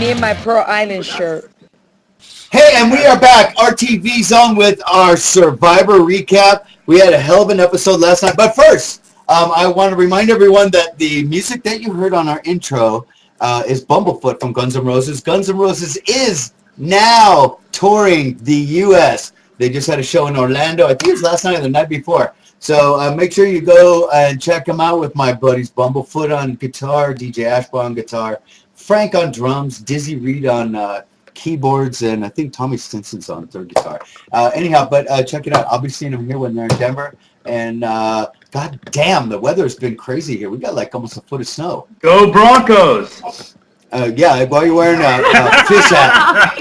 Me and my Pearl Island shirt. Hey, and we are back, RTV Zone, with our Survivor recap. We had a hell of an episode last night. But first, I want to remind everyone that the music that you heard on our intro is Bumblefoot from Guns N' Roses. Guns N' Roses is now touring the U.S. They just had a show in Orlando. I think it was last night or the night before. So make sure you go and check them out with my buddies Bumblefoot on guitar, DJ Ashbaugh on guitar, Frank on drums, Dizzy Reed on keyboards, and I think Tommy Stinson's on third guitar. Anyhow, but check it out. I'll be seeing them here when they're in Denver. And god damn, the weather's been crazy here. We got like almost a foot of snow. Go Broncos! Yeah, while you're wearing a fish hat.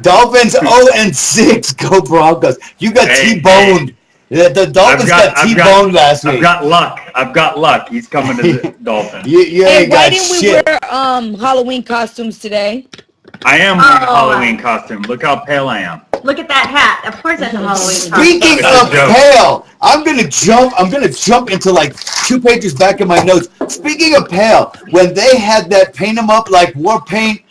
Dolphins 0-6. Go Broncos. You got T-boned. The Dolphins got T-boned last week. I've got luck. He's coming to the Dolphins. Hey, why didn't we wear Halloween costumes today? I am wearing a Halloween costume. Look how pale I am. Look at that hat. Of course that's a Halloween costume. Speaking of pale, I'm gonna jump into like 2 pages back in my notes. Speaking of pale, when they had that paint them up like war paint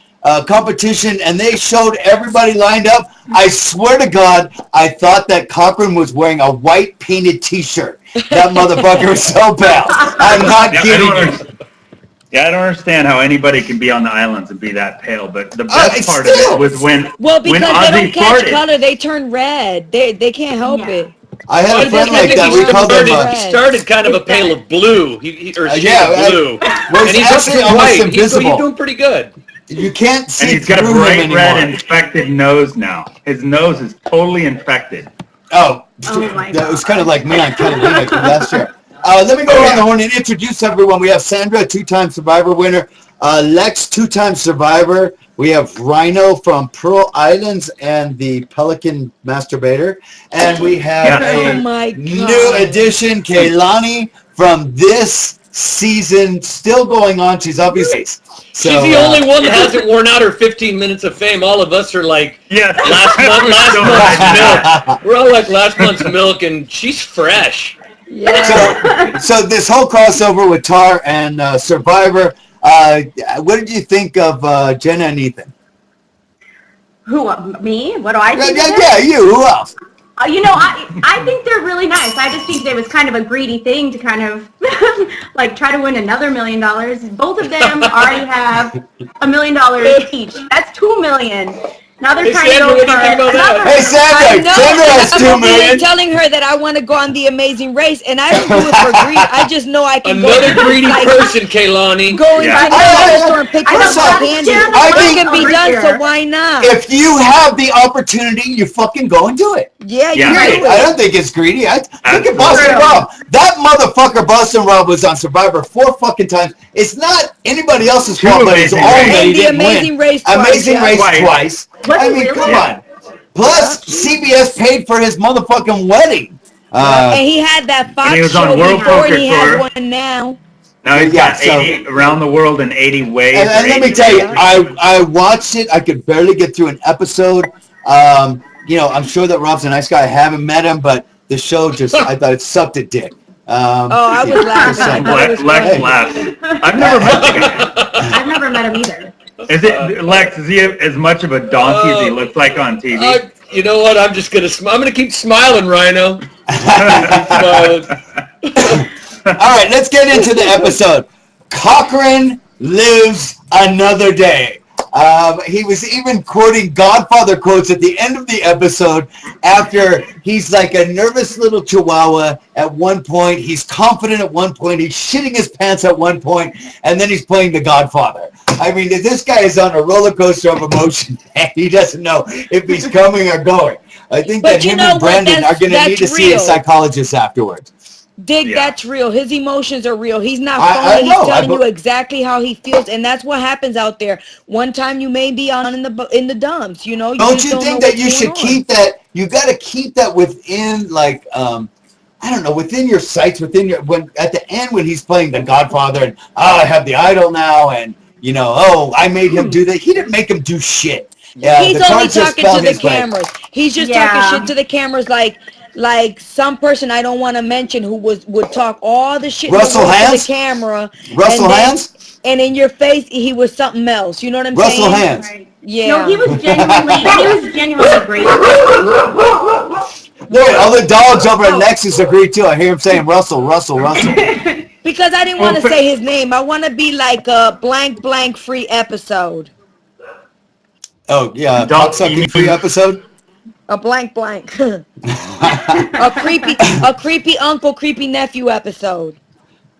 competition and they showed everybody lined up, I swear to God, I thought that Cochran was wearing a white painted t-shirt. That motherfucker was so pale. I'm not kidding you. Yeah, I don't understand how anybody can be on the islands and be that pale, but the best part of it was when because when they Ozzy don't catch farted. color, they turn red. They can't help it. I had a friend like that. We called him. He started kind of a pale of blue. He blue. Was And he's actually up to almost white. invisible. He's doing pretty good. You can't see And he's got a through him bright anymore. red infected nose now. His nose is totally infected. Oh my that was God. kind of like me on Catalina last year. Let me go around the horn and introduce everyone. We have Sandra, 2-time Survivor winner. Lex, 2-time Survivor. We have Rhino from Pearl Islands and the Pelican Masturbator. And we have a new addition, Kaylani, from this season, still going on. She's obviously... So, She's the only one that hasn't worn out her 15 minutes of fame. All of us are like last month's milk. We're all like last month's milk, and she's fresh. Yeah. So this whole crossover with Tar and Survivor, what did you think of Jenna and Ethan? Who, me? What do I think? Yeah, you. Who else? I think they're really nice. I just think it was kind of a greedy thing to kind of like try to win another $1 million. Both of them already have $1 million each. That's $2 million. Now they're trying to go for another. Hey, Sandra has $2 million. I'm telling her that I want to go on the Amazing Race, and I don't do it for greed. I just know I can Another go. greedy person, Kaylani. Going to the store and pick up I candy. think- It can be done, so why not? If you have the opportunity, you fucking go and do it. Yeah, you Yeah. do I it. don't think it's greedy. Look at Boston Rob. That motherfucker Boston Rob was on Survivor 4 fucking times. It's not anybody else's fault, but it's all that he And the didn't Amazing win. Race twice, Amazing yeah. Race Twice. twice. I mean, come on. Plus, CBS paid for his motherfucking wedding. And he had that And Fox he was on show World before, and Poker he Tour. has one now. Now he's Yeah, got 80 around the world in 80 ways. And let me tell you, I watched it. I could barely get through an episode. I'm sure that Rob's a nice guy. I haven't met him, but the show just, I thought it sucked a dick. I was laughing. Lex laughs. I've never met the guy. I've never met him either. Lex, is he as much of a donkey as he looks like on TV? You know what? I'm just gonna. I'm gonna keep smiling, Rhino. All right, let's get into the episode. Cochran lives another day. He was even quoting Godfather quotes at the end of the episode after he's like a nervous little chihuahua at one point. He's confident at one point. He's shitting his pants at one point, and then he's playing the Godfather. I mean, this guy is on a roller coaster of emotion, and he doesn't know if he's coming or going. I think that him and Brandon are going to need to see a psychologist afterwards. Dig, that's real. His emotions are real. He's not phony. He's telling you exactly how he feels, and that's what happens out there. One time you may be on in the dumps, you know. Don't you think that you should keep that? You got to keep that within, like, I don't know, within your sights, within your at the end when he's playing the Godfather, and I have the idol now, and I made him do that. He didn't make him do shit. Yeah, he's only talking to the cameras. He's just talking shit to the cameras, like some person I don't want to mention who would talk all the shit Russell Hands? to the camera. Russell Hands? and in your face he was something else. You know what I'm Russell saying? Hands. Right. Yeah. No, he was genuinely great. Look, all the dogs over at Nexus agree too. I hear him saying Russell. Because I didn't want to say his name. I want to be like a blank free episode. Oh yeah, cocksucking free episode. A blank. a creepy uncle, creepy nephew episode.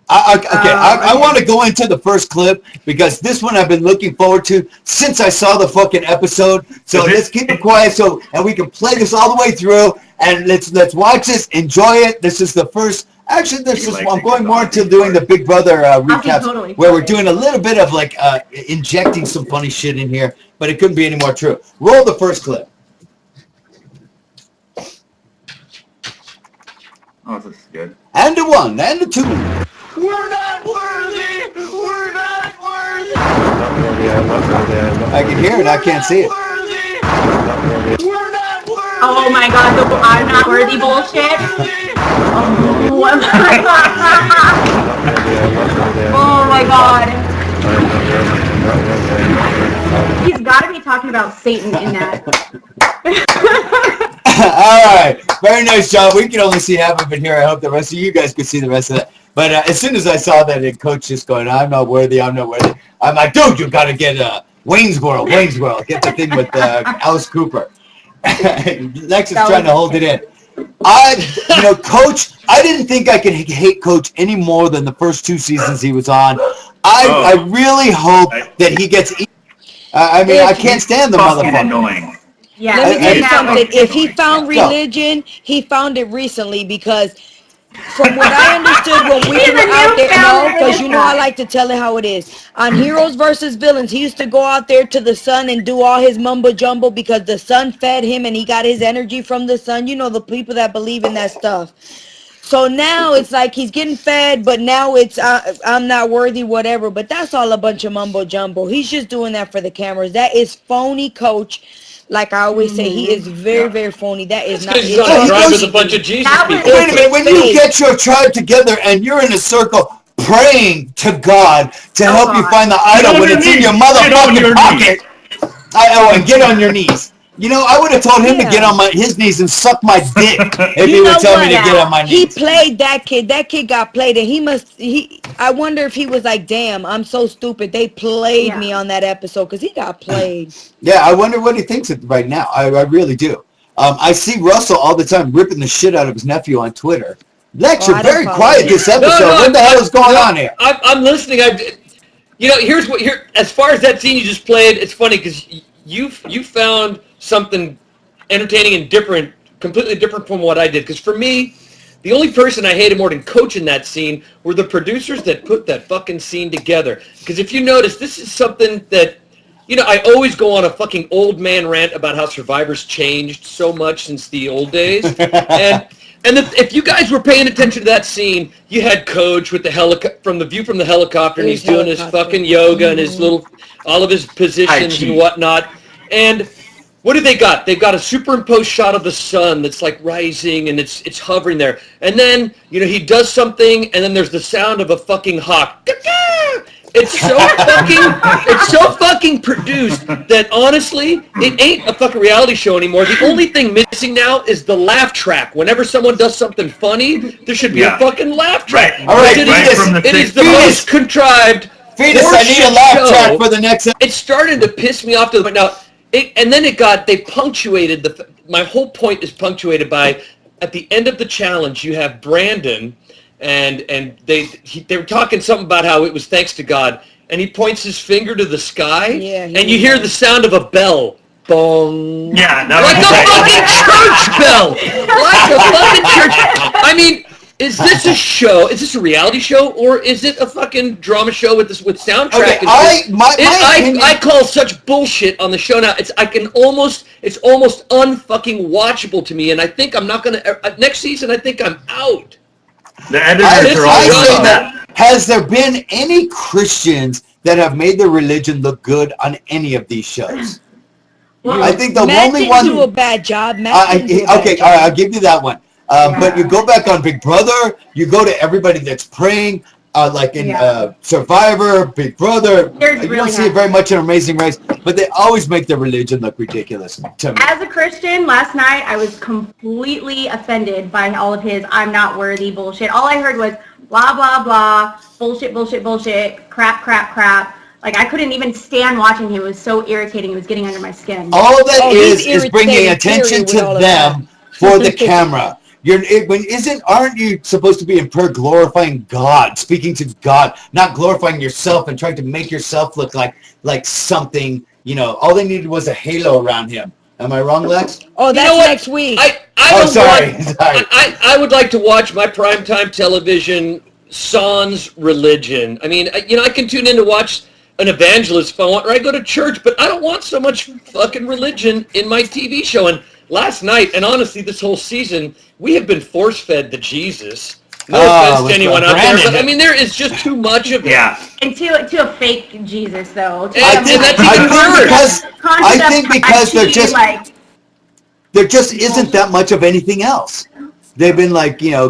I want to go into the first clip because this one I've been looking forward to since I saw the fucking episode. So let's keep it quiet and we can play this all the way through and let's watch this, enjoy it. This is the first. Actually, I'm going more into doing the Big Brother recaps where we're doing a little bit of like injecting some funny shit in here, but it couldn't be any more true. Roll the first clip. Oh, this is good. And a 1, and a 2. We're not worthy. We're not worthy. I can hear it. I can't see it. We're not worthy. Oh my god, the I'm not worthy bullshit. Oh my god. He's got to be talking about Satan in that. All right. Very nice job. We can only see half of it here. I hope the rest of you guys could see the rest of that. But as soon as I saw that, and Coach just going, I'm not worthy. I'm like, dude, you got to get Wayne's World. Get the thing with Alice Cooper. Lex is trying to hold it in. Coach, I didn't think I could hate Coach any more than the first 2 seasons he was on. I really hope that he gets. I can't stand the motherfucker. Annoying. Yeah. Let me tell you something. If he found religion, he found it recently because from what I understood when we were out there, because I like to tell it how it is. On Heroes versus Villains, he used to go out there to the sun and do all his mumbo jumbo because the sun fed him and he got his energy from the sun. You know, the people that believe in that stuff. So now it's like he's getting fed, but now it's I'm not worthy, whatever. But that's all a bunch of mumbo jumbo. He's just doing that for the cameras. That is phony, Coach. Like I always say, he is very, very phony. That is not. He's on a drive with a bunch of Jesus people. Wait a minute. When you get your tribe together and you're in a circle praying to God to help you find the idol when it's in your motherfucking pocket, and get on your knees. I would have told him to get on his knees and suck my dick if he would tell me to get on my knees. He played that kid. That kid got played, and I wonder if he was like, damn, I'm so stupid. They played me on that episode because he got played. Yeah, I wonder what he thinks right now. I really do. I see Russell all the time ripping the shit out of his nephew on Twitter. Lex, you're very quiet this episode. What the hell is going on here? I'm listening. Here. As far as that scene you just played, it's funny because you found something entertaining and different, completely different from what I did. Because for me, the only person I hated more than Coach in that scene were the producers that put that fucking scene together. Because if you notice, this is something that, I always go on a fucking old man rant about how Survivor's changed so much since the old days. If you guys were paying attention to that scene, you had Coach with from the view from the helicopter, and he's doing his fucking yoga and his all of his positions and whatnot. And what do they got? They've got a superimposed shot of the sun that's like rising and it's hovering there. And then, he does something and then there's the sound of a fucking hawk. It's so fucking produced that honestly, it ain't a fucking reality show anymore. The only thing missing now is the laugh track. Whenever someone does something funny, there should be a fucking laugh track. All right, it is the most contrived. Fetus, I need a laugh track for the next episode. It's starting to piss me off to the point now. They punctuated my whole point is punctuated by, at the end of the challenge, you have Brandon, and they were talking something about how it was thanks to God, and he points his finger to the sky, and you hear the sound of a bell. Bong. Yeah, like a fucking church bell. Like a fucking church. I mean, is this a show? Is this a reality show, or is it a fucking drama show with soundtrack? Okay, I call such bullshit on the show now. It's almost unfucking watchable to me, and I think I'm not gonna next season. I think I'm out. The editors are all saying that. Has there been any Christians that have made their religion look good on any of these shows? Well, I think the Matt only didn't one. do a bad job. Okay, all right, I'll give you that one. But you go back on Big Brother, you go to everybody that's praying. like in Survivor, Big Brother. You don't see it very much in Amazing Race, but they always make their religion look ridiculous to me. As a Christian, last night I was completely offended by all of his "I'm not worthy" bullshit. All I heard was blah blah blah, bullshit, bullshit, bullshit, crap, crap, crap. Like I couldn't even stand watching him. It was so irritating. It was getting under my skin. All that is bringing attention to them for the camera. Aren't you supposed to be in prayer glorifying God, speaking to God, not glorifying yourself and trying to make yourself look like something, all they needed was a halo around him. Am I wrong, Lex? Oh, that's next week. Sorry. I would like to watch my primetime television sans religion. I mean, I can tune in to watch an evangelist if I want, or I go to church, but I don't want so much fucking religion in my TV show. And last night, and honestly, this whole season, we have been force-fed the Jesus. No offense to anyone out there, but I mean, there is just too much of it. Yeah. And to a fake Jesus, though. And that's even worse. I think because there just isn't that much of anything else. They've been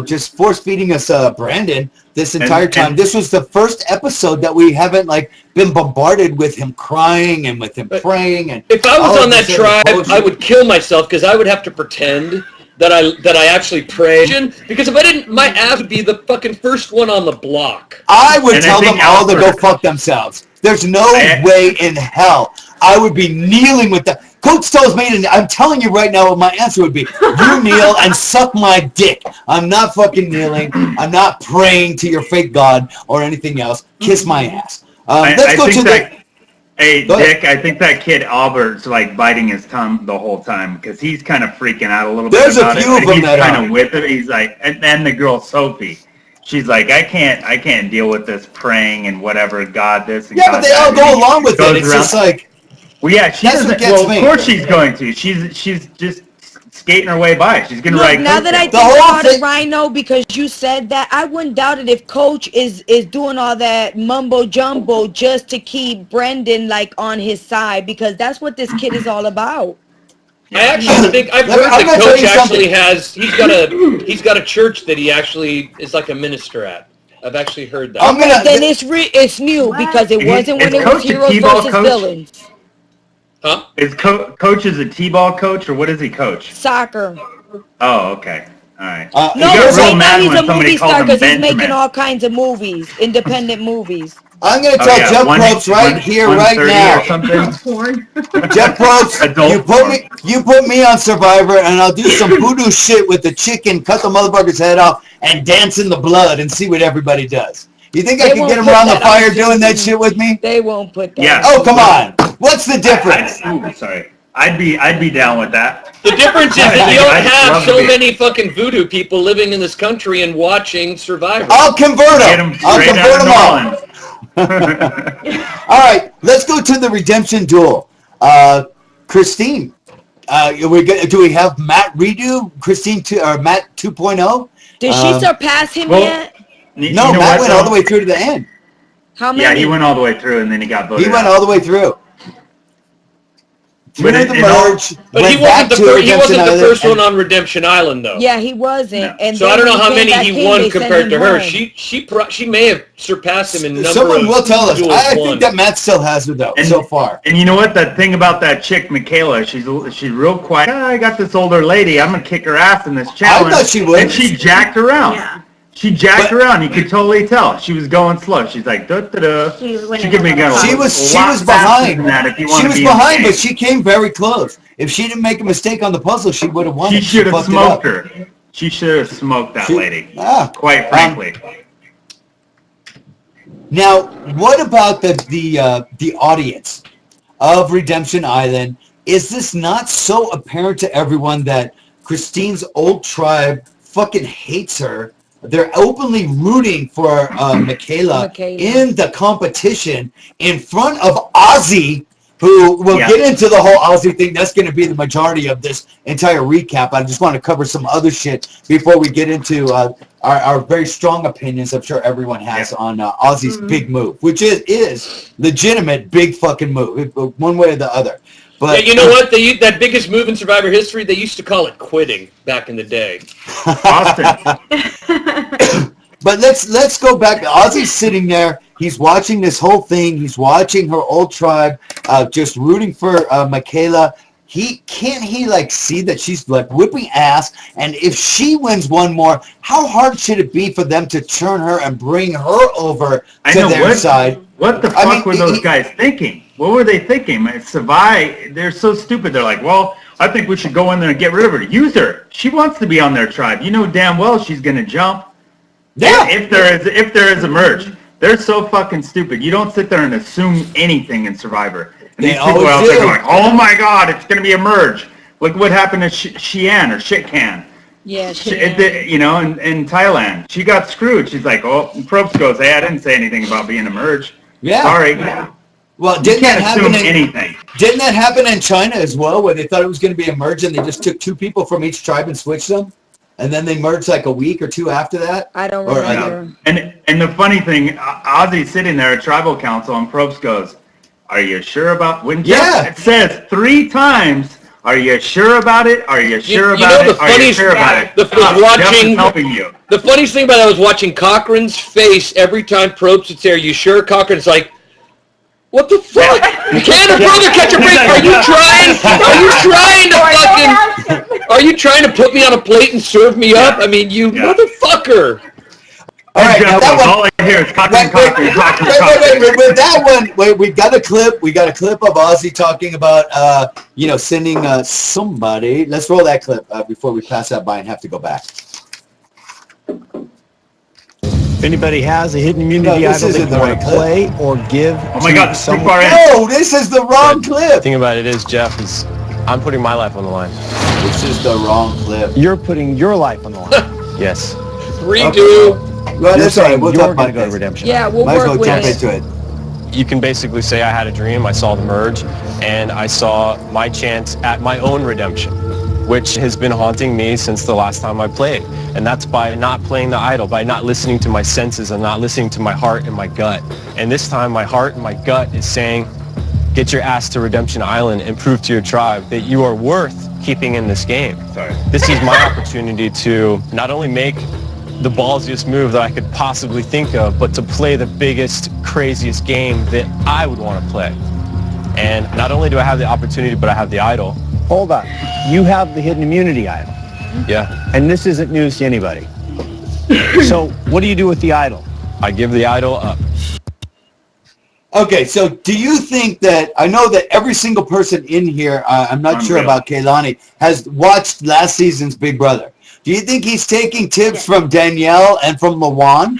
just force-feeding us Brandon this entire time. This was the first episode that we haven't been bombarded with him crying and with him praying. And if I was on that tribe, I would kill myself because I would have to pretend that I actually prayed. Because if I didn't, my ass would be the fucking first one on the block. I would tell them all to go fuck themselves. There's no way in hell I would be kneeling with them. Coach tells me, and I'm telling you right now what my answer would be. You kneel and suck my dick. I'm not fucking kneeling. I'm not praying to your fake God or anything else. Kiss my ass. Let's go to the... Hey, Dick, I think that kid Albert's biting his tongue the whole time because he's kind of freaking out a little bit about it. There's a few of them that are. He's kind of with it. He's like, and then the girl Sophie, she's like, I can't deal with this praying and whatever God this and God that. Yeah, but they all go along with it. It's just like. Well, yeah, she doesn't. Well, of course she's going to. She's just skating her way by. She's gonna write. Now that I think about it, Rhino, because you said that, I wouldn't doubt it if Coach is doing all that mumbo jumbo just to keep Brendan on his side, because that's what this kid is all about. I actually think I've heard that Coach actually has. He's got a church that he actually is like a minister at. I've actually heard that. Then it's new because it wasn't when it was Heroes versus Villains. Huh? Is Coach is a T-ball coach, or what does he coach? Soccer. Oh, okay. All right. No, right now he's a movie star because he's making all kinds of movies, independent movies. I'm going to tell Jeff Probst right here, right now. Jeff Probst, you put me on Survivor, and I'll do some voodoo shit with the chicken, cut the motherfucker's head off, and dance in the blood and see what everybody does. You think I can get him around the fire doing that shit with me? They won't put that. Yeah. Oh, come on. What's the difference? Sorry. I'd be down with that. The difference is that you don't have so many fucking voodoo people living in this country and watching Survivor. I'll convert them. I'll convert them all. All right, let's go to the redemption duel. Christine, do we have Matt redo Christine or Matt 2.0? Did she surpass him yet? No, Matt went all the way through to the end. How many? Yeah, he went all the way through, and then he got voted. He went all the way through. But he wasn't the first one on Redemption Island, though. Yeah, he wasn't. No. And so I don't know how many he won compared to her. She may have surpassed him in number. Someone will tell us. I think that Matt still has her though so far. And you know what? The thing about that chick, Michaela, she's real quiet. Oh, I got this older lady. I'm gonna kick her ass in this challenge. I thought she would. And she jacked around. Yeah. She jacked around. You could totally tell. She was going slow. She's like, da da da. She could be going. She was behind. She was behind, but she came very close. If she didn't make a mistake on the puzzle, she would have won. She should have smoked her. She should have smoked that lady. Quite frankly. Now, what about the audience of Redemption Island? Is this not so apparent to everyone that Christine's old tribe fucking hates her? They're openly rooting for Michaela in the competition in front of Ozzy, who will get into the whole Ozzy thing. That's going to be the majority of this entire recap. I just want to cover some other shit before we get into our very strong opinions I'm sure everyone has on Ozzy's big move, which is legitimate big fucking move, one way or the other. But, yeah, you know what? That biggest move in Survivor history, they used to call it quitting back in the day. Austin. But let's go back. Ozzy's sitting there. He's watching this whole thing. He's watching her old tribe, just rooting for Michaela. He see that she's like whipping ass, and if she wins one more, how hard should it be for them to turn her and bring her over to their side? What the fuck were those guys thinking? What were they thinking? Savai, they're so stupid. They're like, well, I think we should go in there and get rid of her. Use her. She wants to be on their tribe. You know damn well she's gonna jump. Yeah. If there is a merge, they're so fucking stupid. You don't sit there and assume anything in Survivor. And these people out there going, oh my God, it's going to be a merge. Look what happened to Xi'an or Shitcan. Yeah, in Thailand. She got screwed. She's like, oh, Probst goes, hey, I didn't say anything about being a merge. Yeah. Sorry. Yeah. Well, didn't that happen in China as well, where they thought it was going to be a merge and they just took 2 people from each tribe and switched them? And then they merged like a week or 2 after that? I don't remember. And the funny thing, Ozzy's sitting there at Tribal Council and Probst goes, are you sure about it says 3 times, are you sure about it? Are you sure about it? Are you sure about it? The funniest thing about it, I was watching Cochran's face every time Probst would say, are you sure? Cochran's like, what the fuck? Can a brother catch a break? Are you trying to put me on a plate and serve me up? I mean, you motherfucker. All right, now that one. All I hear is Cochran. With that one, we got a clip. We got a clip of Ozzy talking about, sending somebody. Let's roll that clip before we pass that by and have to go back. If anybody has a hidden immunity idol they want to play or give oh my God, this is too far in. No, this is the wrong clip. The thing about it is, Jeff, is I'm putting my life on the line. This is the wrong clip. You're putting your life on the line. Yes. 3, 2. Well, that's all right. We'll talk about go to redemption. Yeah, we'll Might as work well with jump it. into it. You can basically say I had a dream, I saw the merge, and I saw my chance at my own redemption, which has been haunting me since the last time I played. And that's by not playing the idol, by not listening to my senses and not listening to my heart and my gut. And this time my heart and my gut is saying, get your ass to Redemption Island and prove to your tribe that you are worth keeping in this game. This is my opportunity to not only make the ballsiest move that I could possibly think of, but to play the biggest, craziest game that I would want to play. And not only do I have the opportunity, but I have the idol. Hold on. You have the hidden immunity idol. Yeah. And this isn't news to anybody. So what do you do with the idol? I give the idol up. Okay, so do you think that, I know that every single person in here, I'm not sure about Kehlani, has watched last season's Big Brother. Do you think he's taking tips from Danielle and from Lawan?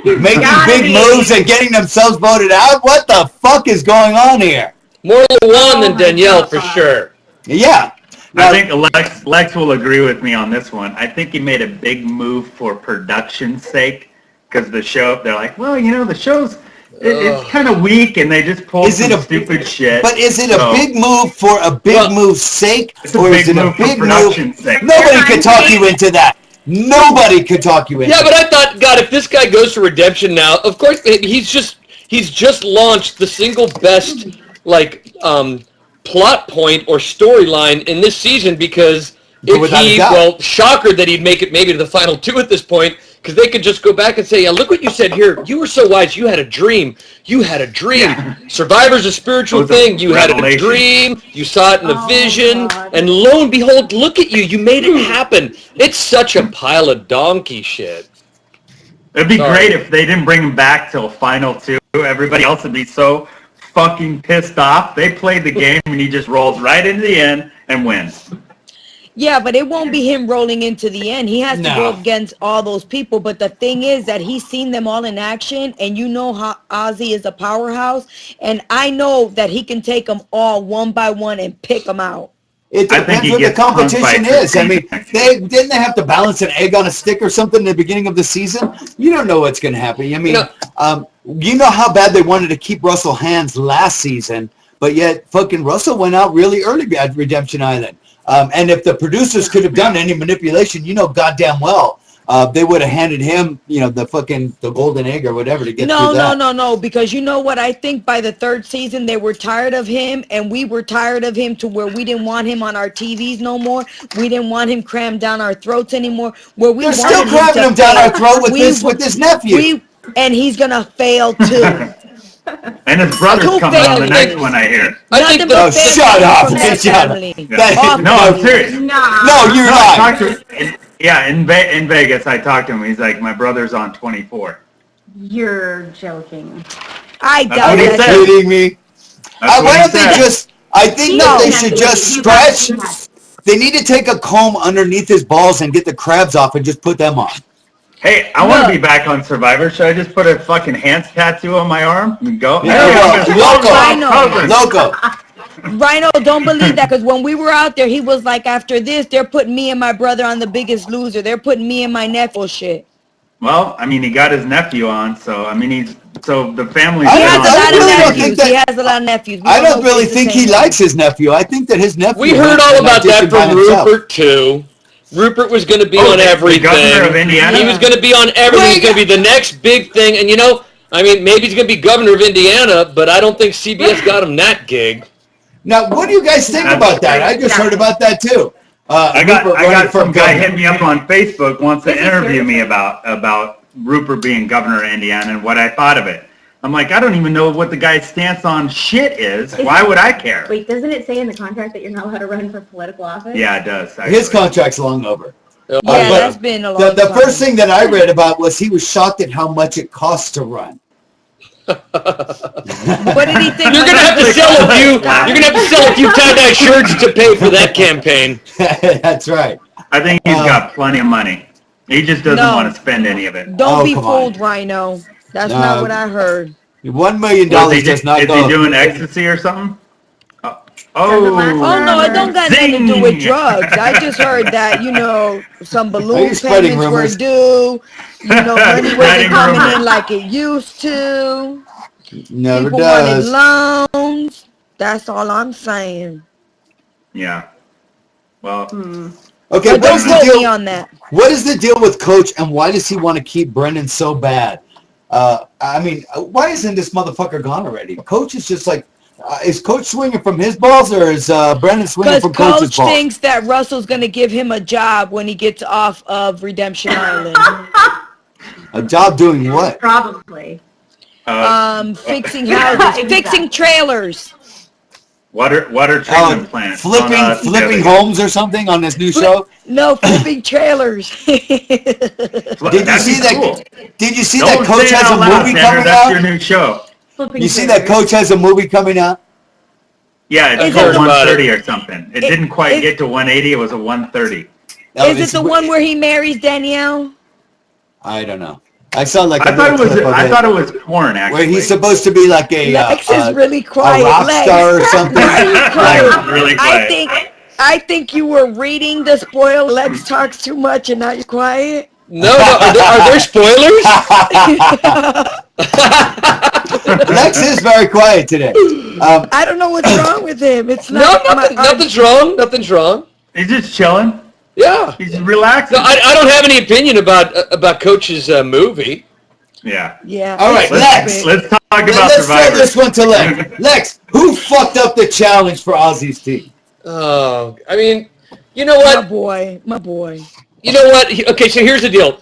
Making big moves and getting themselves voted out? What the fuck is going on here? More Lawan than Danielle, for sure. Yeah. Now, I think Lex will agree with me on this one. I think he made a big move for production's sake, because the show, they're like, well, the show's, it's kind of weak, and they just pulled some stupid shit. But is it a big move for a big move's sake, or is it a big move? Nobody could talk you into that. Nobody could talk you into. Yeah, but I thought, God, if this guy goes to redemption now, of course he's just launched the single best plot point or storyline in this season, because shocker that he'd make it maybe to the final 2 at this point. Because they could just go back and say, yeah, look what you said here. You were so wise. You had a dream. You had a dream. Yeah. Survivor's a spiritual thing. You had a dream. You saw it in a vision. God. And lo and behold, look at you. You made it happen. It's such a pile of donkey shit. It'd be great if they didn't bring him back till final 2. Everybody else would be so fucking pissed off. They played the game and he just rolls right into the end and wins. Yeah, but it won't be him rolling into the end. He has to go against all those people. But the thing is that he's seen them all in action, and you know how Ozzy is a powerhouse, and I know that he can take them all one by one and pick them out. It depends what the competition is. I mean, didn't they have to balance an egg on a stick or something in the beginning of the season? You don't know what's going to happen. I mean, you know how bad they wanted to keep Russell Hands last season, but yet fucking Russell went out really early at Redemption Island. And if the producers could have done any manipulation, goddamn well, they would have handed him, the golden egg or whatever to get through that. No, because you know what? I think by the third season, they were tired of him, and we were tired of him to where we didn't want him on our TVs no more. We didn't want him crammed down our throats anymore. They're still cramming him down our throat with his nephew. And he's going to fail, too. And his brother's coming on the next one, I hear. Shut up. No, seriously. No, you're not. Yeah, in Vegas, I talked to him. He's like, my brother's on 24. You're joking. I doubt it. Are you kidding me? Why don't they just, I think that they should just stretch. They need to take a comb underneath his balls and get the crabs off and just put them on. Hey, I want to be back on Survivor. Should I just put a fucking Hans tattoo on my arm and go? Loco. Rhino, don't believe that, because when we were out there, he was like, after this, they're putting me and my brother on The Biggest Loser. They're putting me and my nephew shit. Well, I mean, he got his nephew on, so, I mean, the family... He has a lot of nephews. He has a lot of nephews. I don't really think he likes his nephew. I think that his nephew... We heard all about that from Rupert, too. Rupert was going to be on everything. The governor of Indiana? He was going to be on everything. He's going to be the next big thing. And, maybe he's going to be governor of Indiana, but I don't think CBS got him that gig. Now, what do you guys think about that? I just heard about that, too. I got some guy hit me up on Facebook, wants to interview me about Rupert being governor of Indiana and what I thought of it. I'm like, I don't even know what the guy's stance on shit is. Why would I care? Wait, doesn't it say in the contract that you're not allowed to run for political office? Yeah, it does. Actually. His contract's long over. Yeah, that's been a long time. The first thing that I read about was he was shocked at how much it costs to run. What did he think? You're gonna have to sell a few tie-dye shirts to pay for that campaign. That's right. I think he's got plenty of money. He just doesn't want to spend any of it. Don't be fooled, Rhino. That's not what I heard. $1 million does not go. Is he doing ecstasy or something? Oh no, it don't got nothing to do with drugs. I just heard that, some balloon payments were due. Money wasn't coming in like it used to. Never People does. wanted loans. That's all I'm saying. Yeah. Well. Okay, but don't quote me on that. What is the deal with Coach, and why does he want to keep Brendan so bad? Why isn't this motherfucker gone already? Coach is just like, is Coach swinging from his balls, or is Brendan swinging from Coach's balls? Because Coach thinks that Russell's going to give him a job when he gets off of Redemption Island. A job doing what? Probably. Fixing houses, fixing trailers. Water treatment plant. Flipping homes or something on this new show? No, flipping trailers. Did you see that Coach has a movie coming out? That's your new show. You see that Coach has a movie coming out? Yeah, it's called 130 or something. It didn't quite get to 180. It was a 130. Is it the one where he marries Danielle? I don't know. I saw like I thought it was porn, actually. Where he's supposed to be like a Lex is really quiet. A rock star or something. Really quiet. I think you were reading the spoil. Lex talks too much and now you're quiet. No, are there spoilers? Lex is very quiet today. I don't know what's wrong with him. It's not. Nothing's wrong. Nothing's wrong. He's just chilling. Yeah, he's relaxing. No, I don't have any opinion about Coach's movie. Yeah. Yeah. All right, Lex. Let's talk about Survivor. Let's throw this one to Lex. Lex, who fucked up the challenge for Ozzy's team? Oh, I mean, you know what? My boy. You know what? Okay, so here's the deal.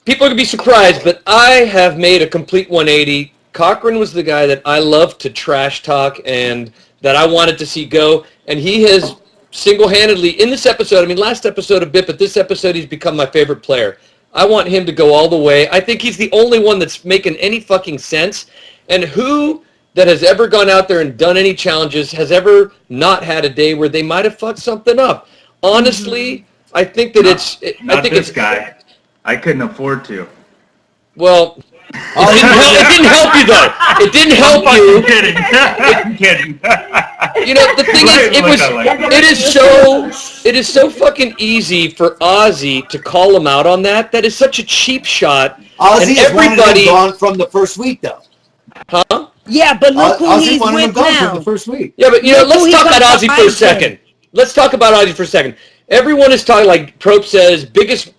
People are going to be surprised, but I have made a complete 180. Cochran was the guy that I loved to trash talk and that I wanted to see go, and he has single-handedly, in this episode, last episode a bit, but this episode he's become my favorite player. I want him to go all the way. I think he's the only one that's making any fucking sense, and who that has ever gone out there and done any challenges has ever not had a day where they might have fucked something up. Honestly, I think that this guy. I couldn't afford to. Well, it didn't help you though. It didn't help you. I'm kidding. The thing is, it is so fucking easy for Ozzy to call him out on that. That is such a cheap shot. Ozzy is everybody gone from the first week though. Huh? Yeah, but look who Ozzy he's with now. From the first week. Yeah, but let's talk about Ozzy for a second. Let's talk about Ozzy for a second. Everyone is talking, like Trope says, biggest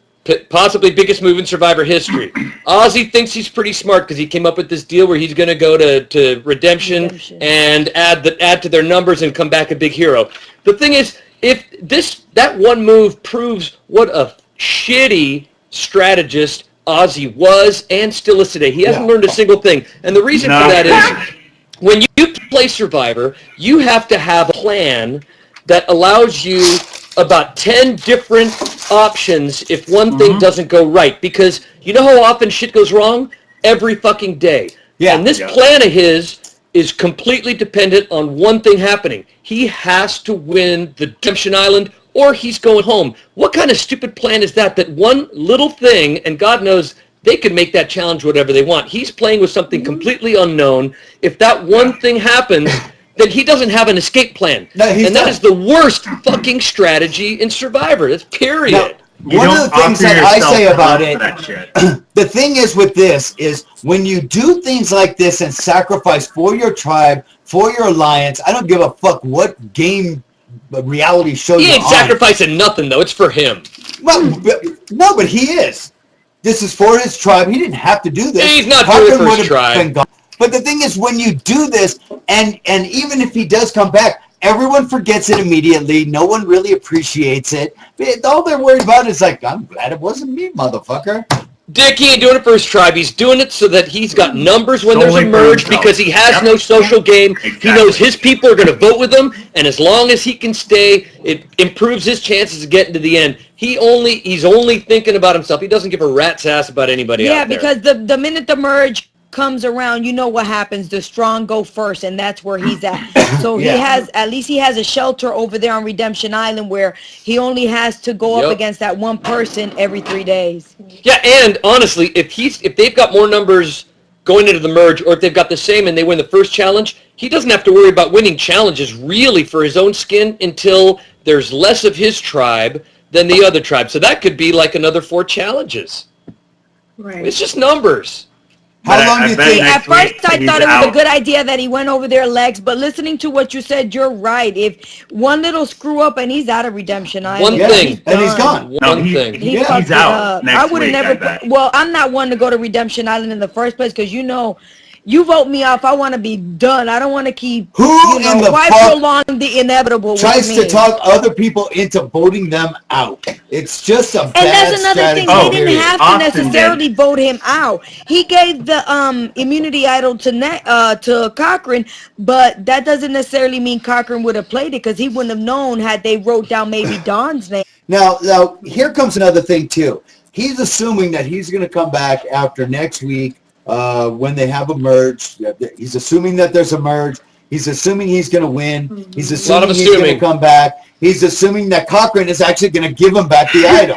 possibly biggest move in Survivor history. Ozzy thinks he's pretty smart because he came up with this deal where he's going to go to Redemption and add to their numbers and come back a big hero. The thing is, if that one move proves what a shitty strategist Ozzy was and still is today. He hasn't learned a single thing. And the reason for that is when you play Survivor, you have to have a plan that allows you about 10 different options if one thing doesn't go right. Because you know how often shit goes wrong? Every fucking day. Yeah. And this plan of his is completely dependent on one thing happening. He has to win the Redemption Island or he's going home. What kind of stupid plan is that? That one little thing, and God knows they could make that challenge whatever they want. He's playing with something completely unknown. If that one thing happens, then he doesn't have an escape plan. No, and that is the worst fucking strategy in Survivor. That's period. Now, one of the things that I say about it, the thing is with this, is when you do things like this and sacrifice for your tribe, for your alliance, I don't give a fuck what game reality show he ain't sacrificing nothing, though. It's for him. Well, no, but he is. This is for his tribe. He didn't have to do this. He's not doing it for his tribe. But the thing is, when you do this, and even if he does come back, everyone forgets it immediately. No one really appreciates it. All they're worried about is like, I'm glad it wasn't me, motherfucker. Dick, he ain't doing it for his tribe. He's doing it so that he's got numbers when there's a merge because he has no social game. Exactly. He knows his people are going to vote with him, and as long as he can stay, it improves his chances of getting to the end. He's only thinking about himself. He doesn't give a rat's ass about anybody out there. Yeah, because the minute the merge comes around, you know what happens. The strong go first, and that's where he's at. So he has a shelter over there on Redemption Island where he only has to go up against that one person every 3 days. Yeah, and honestly, if they've got more numbers going into the merge, or if they've got the same and they win the first challenge, he doesn't have to worry about winning challenges really for his own skin until there's less of his tribe than the other tribe. So that could be like another 4 challenges. Right. It's just numbers. How long do you think? At first, I thought it was a good idea that he went over there, Lex. But listening to what you said, you're right. If one little screw up and he's out of Redemption Island, one thing, and he's gone. He's out. I would have never. Well, I'm not one to go to Redemption Island in the first place because you vote me off. I want to be done. I don't want to keep. Why prolong the inevitable? Tries to talk other people into voting them out. It's just a bad strategy. And that's another thing. They didn't have to necessarily vote him out. He gave the immunity idol to Cochran, but that doesn't necessarily mean Cochran would have played it because he wouldn't have known had they wrote down maybe Don's name. Now here comes another thing too. He's assuming that he's going to come back after next week. When they have a merge, he's assuming that there's a merge. He's assuming he's going to win. He's assuming he's going to come back. He's assuming that Cochran is actually going to give him back the idol.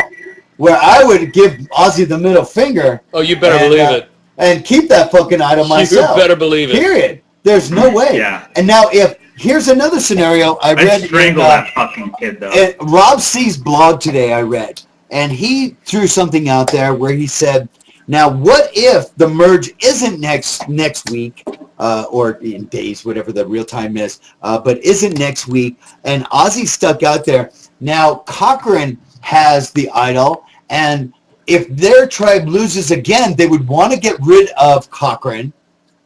Where I would give Ozzy the middle finger. Oh, you better believe it. And keep that fucking idol myself. You better believe it. Period. There's no way. Yeah. And now here's another scenario I read. Strangle that fucking kid though. Rob C's blog today I read, and he threw something out there where he said, now, what if the merge isn't next week, or in days, whatever the real time is, but isn't next week, and Ozzy stuck out there. Now, Cochran has the idol, and if their tribe loses again, they would want to get rid of Cochran.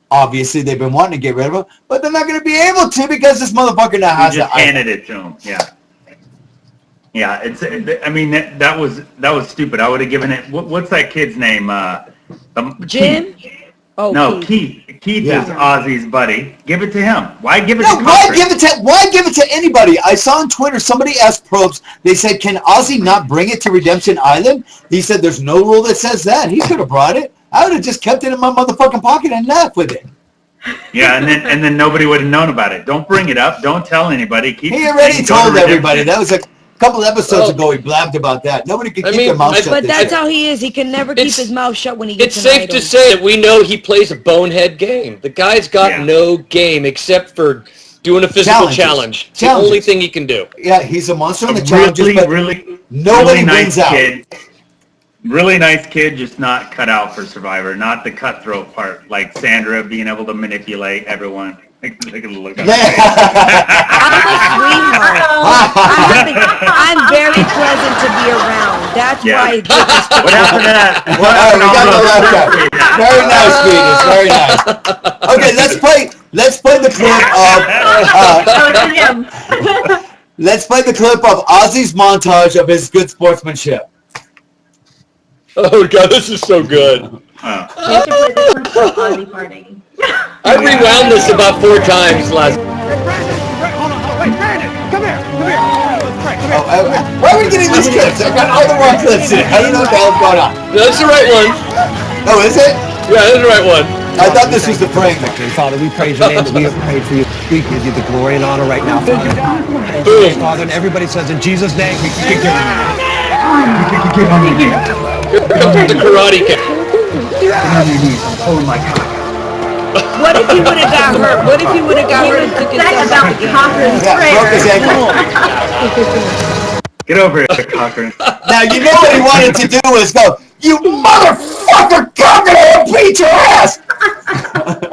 Obviously, they've been wanting to get rid of him, but they're not going to be able to because this motherfucker now has the idol. Just handed it to him, yeah. Yeah, I mean that was stupid. I would have given it. What's that kid's name? Jim? Keith. Oh, no, Keith. Keith is Ozzy's buddy. Give it to him. Why give it to Cochran? Why give it to anybody? I saw on Twitter somebody asked Probst. They said, "Can Ozzy not bring it to Redemption Island?" He said, "There's no rule that says that. He could have brought it. I would have just kept it in my motherfucking pocket and left with it." Yeah, and then nobody would have known about it. Don't bring it up. Don't tell anybody. He already told everybody. That was a couple episodes ago. He blabbed about that. Nobody can keep their mouth shut. But that's how he is. He can never keep his mouth shut when he gets It's safe to say that we know he plays a bonehead game. The guy's got no game except for doing a physical challenge. It's the only thing he can do. Yeah, he's a monster on the challenges, but nobody wins out. Really nice kid, just not cut out for Survivor. Not the cutthroat part, like Sandra being able to manipulate everyone. Look at the look on her face. I'm a sweetheart. I'm very pleasant to be around. That's Yeah. why I get this. What happened to that? What All right, we got the left happened guy. Very nice, Venus. Very nice. Okay, let's play the clip of let's play the clip of Ozzy's montage of his good sportsmanship. Oh God, this is so good. You have to play this one for Ozzy farting. I rewound this about 4 times last. Why are we getting these clips? I got all the wrong clips in. I don't know what the hell's going on. That's the right one. Oh, is it? Yeah, that's the right one. I thought this was the praying. Father, we praise your name. We have prayed for you. We give you the glory and honor right now, Father. Boom. Father, and everybody says in Jesus' name, we kick your Here comes the karate kick. Oh my God. What if he would have got hurt? What if he would have got hurt and took himself out again? Broke his ankle. Get over here, Cochran. Now, you know what he wanted to do was go, you motherfucker, Cochran, I'll beat your ass!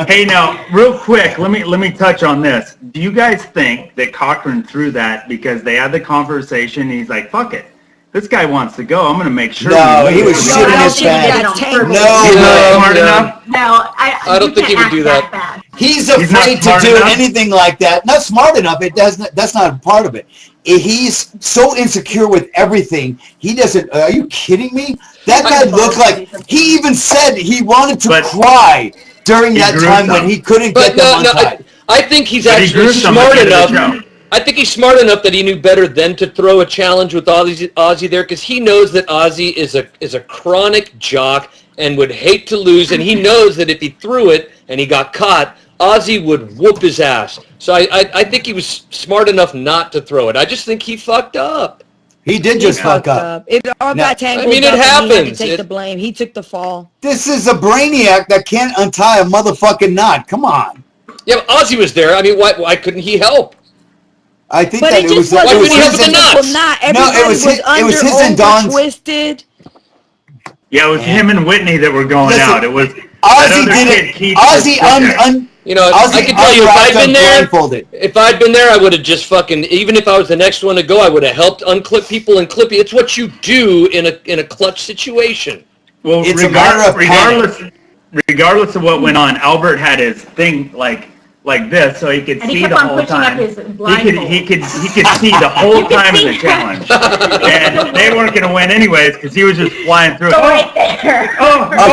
Hey, now, real quick, let me touch on this. Do you guys think that Cochran threw that because they had the conversation and he's like, fuck it. This guy wants to go. I'm going to make sure. No, he was No, shitting I his don't think pants. that's tangled. He's not smart no. enough. No, I don't think he would do that. Bad. He's not afraid to smart do enough? anything like that. Not smart enough. That's not a part of it. He's so insecure with everything. He doesn't. Are you kidding me? That guy looked like he even said he wanted to cry during that time when he couldn't get them untied. I think he's But he actually grew some smart at the end of the enough. show. I think he's smart enough that he knew better than to throw a challenge with Ozzy there, because he knows that Ozzy is a chronic jock and would hate to lose, and he knows that if he threw it and he got caught, Ozzy would whoop his ass. So I think he was smart enough not to throw it. I just think he fucked up. He did just fuck up. It all got tangled I mean, it up and he had to happens. take the blame. He took the fall. This is a brainiac that can't untie a motherfucking knot. Come on. Yeah, but Ozzy was there. I mean, why couldn't he help? I think But that it it was just wasn't couldn't he help his with the knots? well, not everybody it was his and under Don's. twisted. Yeah, it was him and Whitney that were going Listen, out. It was Ozzy that other did kid, it. Keith, Ozzy was there. You know, Ozzy I can tell you, if I'd been there, blindfolded. if I'd been there, I would have just fucking, even if I was the next one to go, I would have helped unclip people and clip you. It's what you do in a clutch situation. Well, It's a matter of regardless of what went on, Albert had his thing like this, so he could And he see kept the on whole pushing up time. his He blindfold. could see the whole time in the challenge, and they weren't going to win anyways because he was just flying through it. Right there.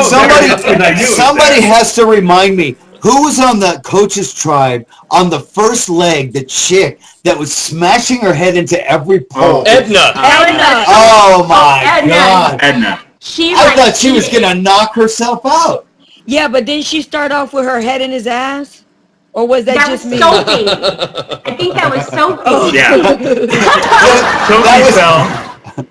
Somebody has to remind me. Who was on the coach's tribe on the first leg, the chick that was smashing her head into every pole? Edna. Oh my Edna. God. Edna. I thought she was going to knock herself out. Yeah, but didn't she start off with her head in his ass? Or was that That just was me? Sophie. I think that was Sophie. Yeah. Sophie fell,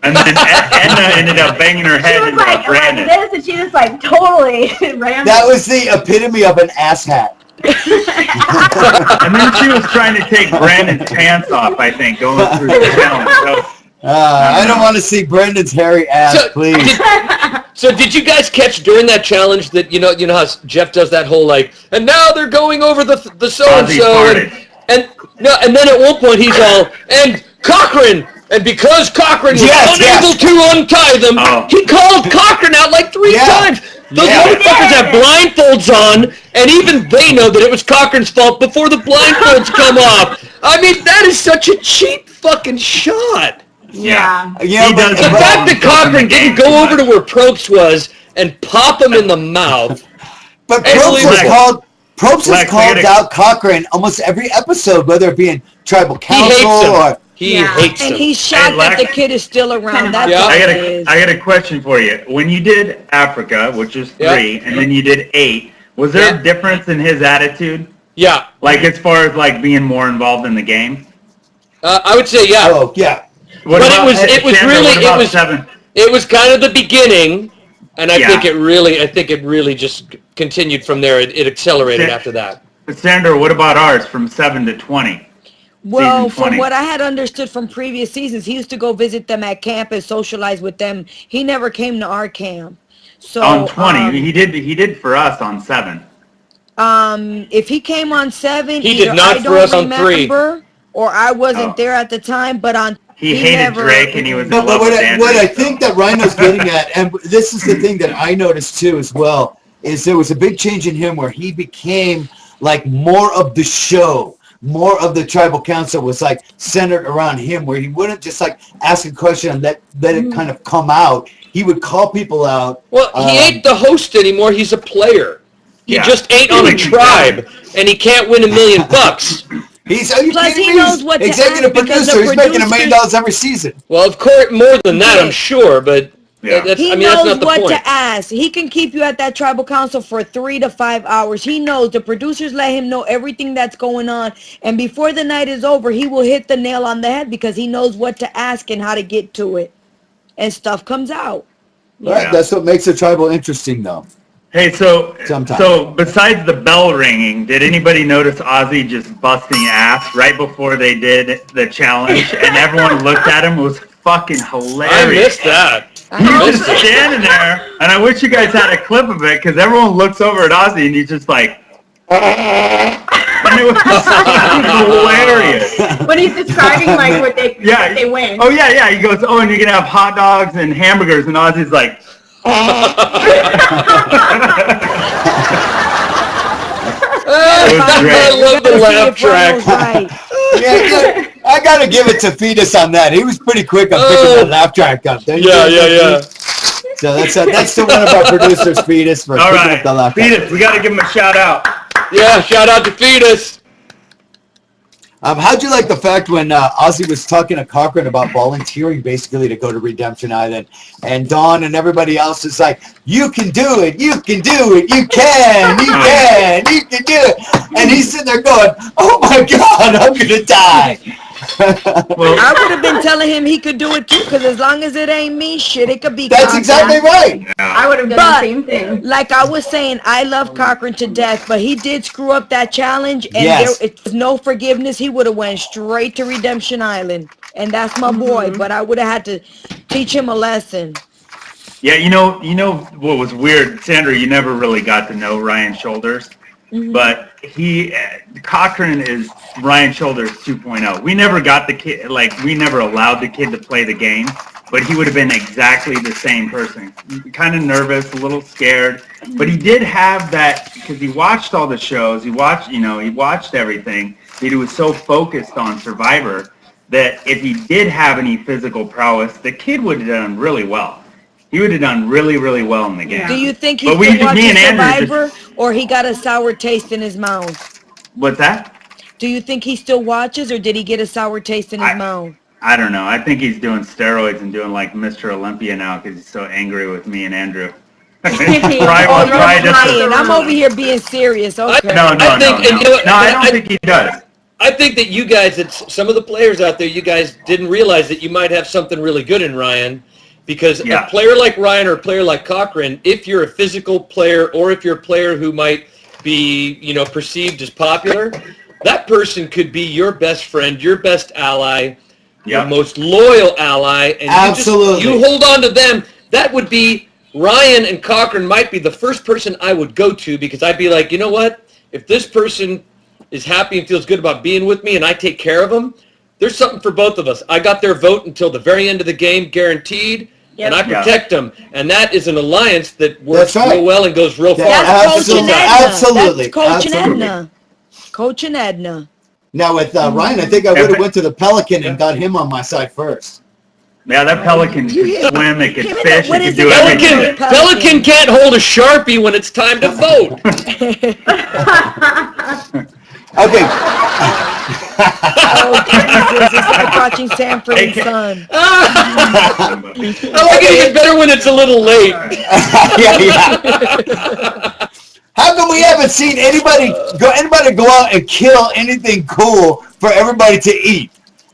and then Edna ended up banging her She head was into like Brandon. this, and she just like totally ran. That was the epitome of an ass hat. And then she was trying to take Brandon's pants off, I think, going through the challenge. So, I don't want to see Brendan's hairy ass, please. So did you guys catch during that challenge that you know how Jeff does that whole like, and now they're going over the so and so, and then at one point he's all, and Cochran, and because Cochran was unable to untie them, he called Cochran out like 3 times. Those motherfuckers have blindfolds on, and even they know that it was Cochran's fault before the blindfolds come off. I mean, that is such a cheap fucking shot. Yeah. But The fact that Cochran didn't go over to where Probst was and pop him in the mouth. But Probst has called out Cochran almost every episode, whether it be in tribal council or... He hates him. And he's shocked that the kid is still around. That's Yeah. all I it is. got a question for you. When you did Africa, which is 3, and then you did 8, was there a difference in his attitude? Yeah. Like as far as like being more involved in the game? I would say yeah. Oh, yeah. What But about it was Sandra, really what about it was 7? It was kind of the beginning, and I Yeah. think it really just continued from there. It accelerated after that. Sandra, what about ours from 7 to 20? Well, season 20. from what I had understood from previous seasons, he used to go visit them at camp and socialize with them. He never came to our camp. So On 20, he did for us on 7. If he came on 7, He either did not I for don't us on 3. remember or I wasn't there at the time. But on he hated never, Drake and he was in But love with Andrew. what I think that Rhino's getting at, and this is the thing that I noticed too as well, is there was a big change in him where he became like more of the show. More of the tribal council was like centered around him, where he wouldn't just like ask a question and let it kind of come out. He would call people out. Well, he ain't the host anymore. He's a player. He Yeah. just ain't on a tribe, and he can't win $1 million. Are you Plus, kidding he me? knows what to Executive ask because producer. the He's making $1 producers- million every season. Well, of course, more than that, I'm sure, but Yeah. that's, He I mean, that's knows not the what point. to ask. He can keep you at that tribal council for 3 to 5 hours. He knows the producers let him know everything that's going on. And before the night is over, he will hit the nail on the head because he knows what to ask and how to get to it. And stuff comes out. Right. Yeah. That's what makes the tribal interesting, though. Hey, so Sometimes. besides the bell ringing, did anybody notice Ozzy just busting ass right before they did the challenge, and everyone looked at him? It was fucking hilarious. I missed that. He was just standing there, and I wish you guys had a clip of it because everyone looks over at Ozzy and he's just like, and it was fucking hilarious. When he's describing like what they win. Oh yeah. He goes, oh, and you're gonna have hot dogs and hamburgers, and Ozzy's like. I love the laugh track. Right. Yeah, I gotta give it to Fetus on that. He was pretty quick on picking the laugh track up. Yeah. So that's still one of our producers, Fetus, for All picking right, up the laugh track. Fetus, we gotta give him a shout out. Yeah, shout out to Fetus. How'd you like the fact when Ozzy was talking to Cochran about volunteering basically to go to Redemption Island, and Dawn and everybody else is like, you can do it, you can do it, you can do it. And he's sitting there going, oh my God, I'm going to die. Well, I would have been telling him he could do it too, because as long as it ain't me, shit, it could be That's Cochran. exactly right. I would have done But, the same thing. like I was saying, I love Cochran to death, but he did screw up that challenge, and Yes. there was no forgiveness. He would have went straight to Redemption Island, and that's my boy, but I would have had to teach him a lesson. yeah, you know what was weird, Sandra? You never really got to know Ryan Shoulders, but Cochran is Ryan Shoulders 2.0. We never got the kid, we never allowed the kid to play the game, but he would have been exactly the same person. Kind of nervous, a little scared, but he did have that because he watched all the shows. He watched everything. He was so focused on Survivor that if he did have any physical prowess, the kid would have done really well. He would have done really, really well in the game. Do you think he But we still just- me watches and Andrew Survivor, or he got a sour taste in his mouth? What's that? Do you think he still watches, or did he get a sour taste in his mouth? I don't know. I think he's doing steroids and doing like Mr. Olympia now because he's so angry with me and Andrew. I'm over here being serious. Okay. No, I don't think he does. I think that you guys, some of the players out there, you guys didn't realize that you might have something really good in Ryan, because a player like Ryan or a player like Cochran, if you're a physical player or if you're a player who might be, perceived as popular, that person could be your best friend, your best ally, your most loyal ally, and you hold on to them. That would be Ryan and Cochran might be the first person I would go to, because I'd be like, you know what? If this person is happy and feels good about being with me and I take care of them, there's something for both of us. I got their vote until the very end of the game, guaranteed, and I protect them. And that is an alliance that works real well and goes real far. That's Coach and Edna. Absolutely. That's Coach and Edna. Coach and Edna. Now with Ryan, I think I would have went to the Pelican and got him on my side first. Yeah, that Pelican could swim, it could fish, it could do Pelican, everything. Pelican can't hold a Sharpie when it's time to vote. Okay. Oh, Jesus, it's like watching Sanford and Son. I like it even better when it's a little late. yeah. How come we haven't seen anybody go out and kill anything cool for everybody to eat?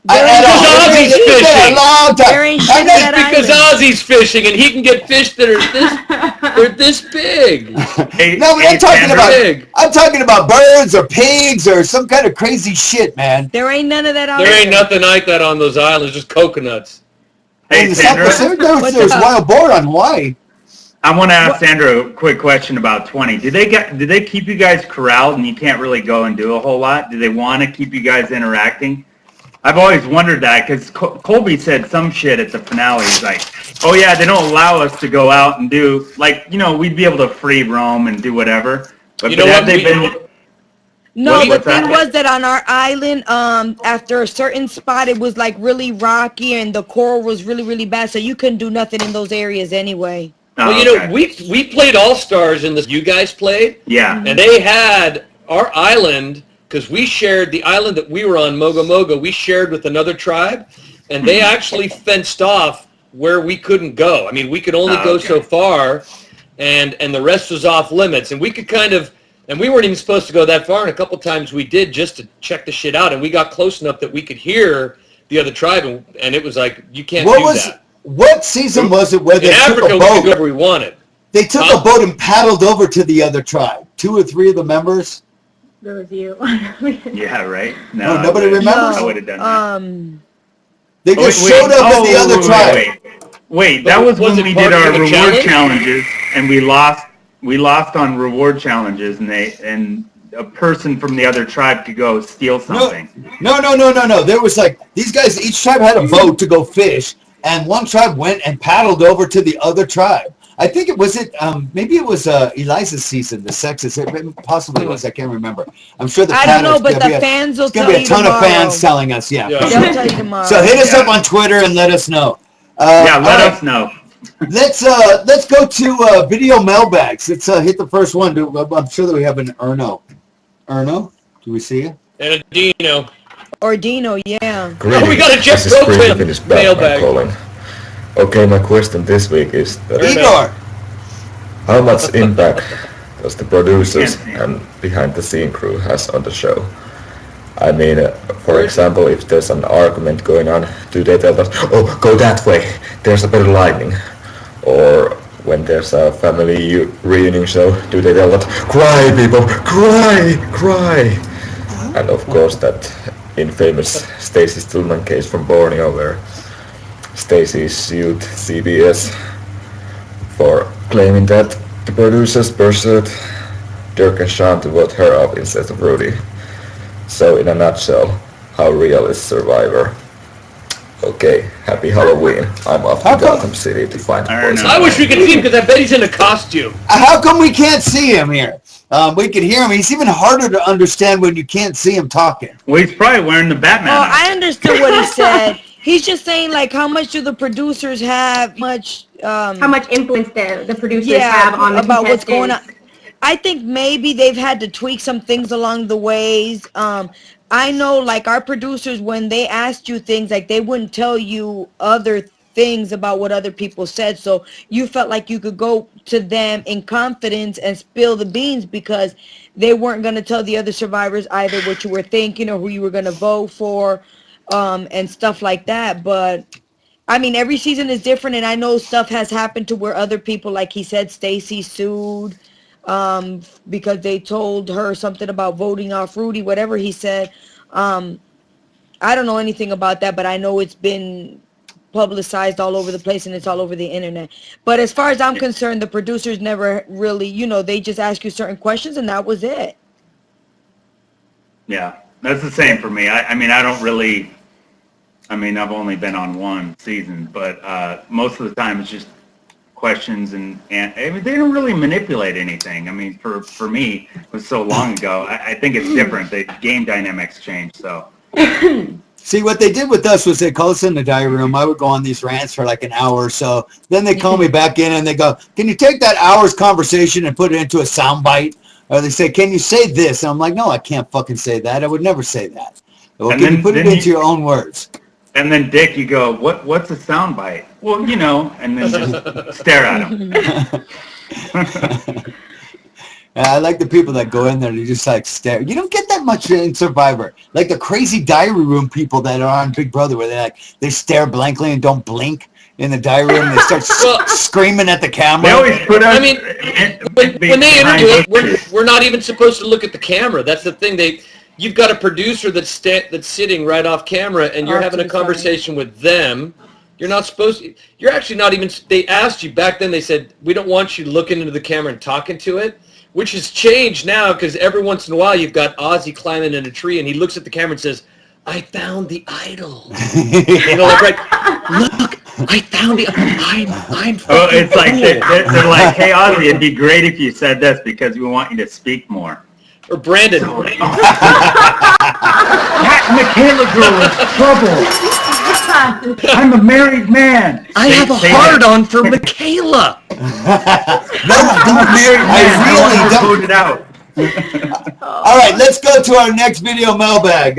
Ozzy's fishing. A long time. There ain't shit in that Because island. Ozzy's fishing and he can get fish that are this big. No, but I'm talking about birds or pigs or some kind of crazy shit, man. There ain't none of that out There ain't nothing like that on those islands, just coconuts. Hey, Sandra, there was wild boar on Hawaii. I want to ask Sandra a quick question about 20. Did they keep you guys corralled and you can't really go and do a whole lot? Do they want to keep you guys interacting? I've always wondered that because Colby said some shit at the finale. He's like, oh yeah, they don't allow us to go out and do, like, we'd be able to free roam and do whatever. But you know what? No, the thing was that on our island, after a certain spot, it was like really rocky and the coral was really, really bad. So you couldn't do nothing in those areas anyway. Well, we played All-Stars in this. You guys played? Yeah. And they had our island, because we shared the island that we were on, Mogo Mogo, we shared with another tribe, and they actually fenced off where we couldn't go. I mean, we could only go so far, and the rest was off limits. And we could kind of, and we weren't even supposed to go that far, and a couple times we did just to check the shit out, and we got close enough that we could hear the other tribe, and it was like, you can't do that. What season was it where they took a boat? In Africa, we could go wherever we wanted. They took a boat and paddled over to the other tribe. 2 or 3 of the members. That was you. Yeah, right. No, nobody remembers. I would have done that. They just showed up at the other tribe. Wait, that was when we did our reward challenges, and we lost. We lost on reward challenges, and a person from the other tribe could go steal something. No. There was like these guys. Each tribe had a boat to go fish, and one tribe went and paddled over to the other tribe. I think maybe it was Eliza's season, the sexes. It possibly was. I can't remember. I'm sure I don't know, but the fans will tell you tomorrow. It's going to be a ton of fans telling us, yeah. They'll tell you tomorrow. So hit us up on Twitter and let us know. Let us know. Let's go to video mailbags. Let's hit the first one. I'm sure that we have an Erno. Erno, do we see you? And a Dino. Or Dino, yeah. Oh, we got a Jeff Groban mailbag. Okay, my question this week is that Igor, how much impact does the producers and behind the scene crew has on the show? I mean, for example, if there's an argument going on, do they tell us, oh, go that way, there's a better lighting? Or when there's a family reunion show, do they tell us, cry people, cry? And of course that infamous Stacey Stillman case from Borneo where Stacey sued CBS for claiming that the producers pursued Dirk and Sean to vote her up instead of Rudy. So in a nutshell, how real is Survivor? Okay, happy Halloween. I'm off to Gotham City to find the person. I wish we could see him because I bet he's in a costume. How come we can't see him here? We can hear him. He's even harder to understand when you can't see him talking. Well, he's probably wearing the Batman. Oh, I understood what he said. He's just saying, like, how much do the producers have? How much influence the producers have on the about what's going on? I think maybe they've had to tweak some things along the ways. I know, like, our producers, when they asked you things, like, they wouldn't tell you other things about what other people said. So you felt like you could go to them in confidence and spill the beans because they weren't going to tell the other survivors either what you were thinking or who you were going to vote for. And stuff like that. But I mean, every season is different, and I know stuff has happened to where other people, like he said, Stacey sued because they told her something about voting off Rudy, whatever he said. I don't know anything about that, but I know it's been publicized all over the place and it's all over the internet. But as far as I'm concerned, the producers never really, they just ask you certain questions and that was it. Yeah, that's the same for me. I mean, I don't really. I mean, I've only been on one season, but most of the time it's just questions and I mean, they don't really manipulate anything. I mean, for me, it was so long ago. I think it's different. The game dynamics change, so. See, what they did with us was they called us in the diary room. I would go on these rants for like an hour or so. Then they call me back in and they go, can you take that hour's conversation and put it into a soundbite? Or they say, can you say this? And I'm like, no, I can't fucking say that. I would never say that. Well, can you put it into your own words? And then, Dick, you go, what's a soundbite? Well, and then just stare at him. I like the people that go in there and you just like stare. You don't get that much in Survivor. Like the crazy diary room people that are on Big Brother where they stare blankly and don't blink in the diary room. And they start screaming at the camera. They always put us. I mean, when they interview it, we're not even supposed to look at the camera. That's the thing. You've got a producer that's sitting right off camera, and you're having a conversation with them. You're not supposed to. You're actually not even. They asked you back then. They said we don't want you looking into the camera and talking to it. Which has changed now because every once in a while you've got Ozzy climbing in a tree and he looks at the camera and says, "I found the idol." You know, like, look, I found the. I'm. Oh, it's like they're like, "Hey Ozzy, it'd be great if you said this because we want you to speak more." Or Brandon. That Michaela girl is trouble. I'm a married man. I have a hard-on for Michaela. No, don't marry. I really don't. It out. All right, let's go to our next video mailbag.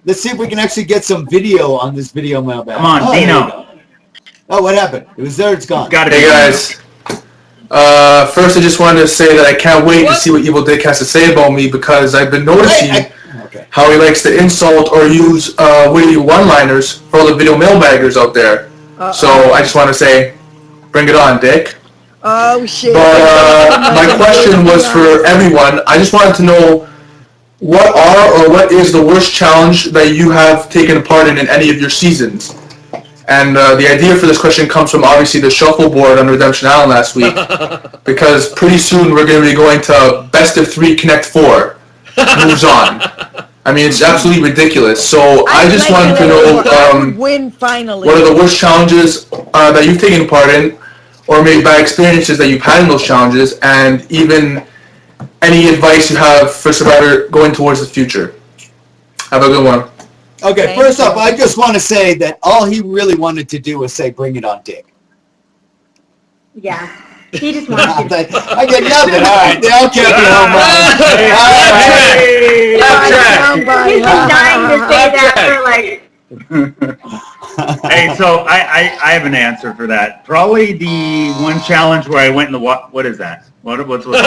Let's see if we can actually get some video on this video mailbag. Come on, Dino. Oh, what happened? It was there. It's gone. Hey guys. First, I just wanted to say that I can't wait to see what Evil Dick has to say about me because I've been noticing how he likes to insult or use witty one-liners for all the video mailbaggers out there. So I just want to say, bring it on, Dick. Oh, shit. But my question was for everyone. I just wanted to know what is the worst challenge that you have taken part in any of your seasons? And the idea for this question comes from obviously the shuffleboard on Redemption Island last week, because pretty soon we're going to be going to Best of 3 Connect 4 moves on. I mean, it's absolutely ridiculous. So I just wanted to know win finally. What are the worst challenges that you've taken part in, or maybe bad experiences that you've had in those challenges, and even any advice you have for Survivor going towards the future. Have a good one. Okay, first off, I just want to say that all he really wanted to do was say, "Bring it on, Dick." Yeah, he just wants to. I get nothing. All right, I'll keep it home. He's been dying to say that for like. Hey, so I have an answer for that. Probably the one challenge where I went in the what is that? What's wrong? I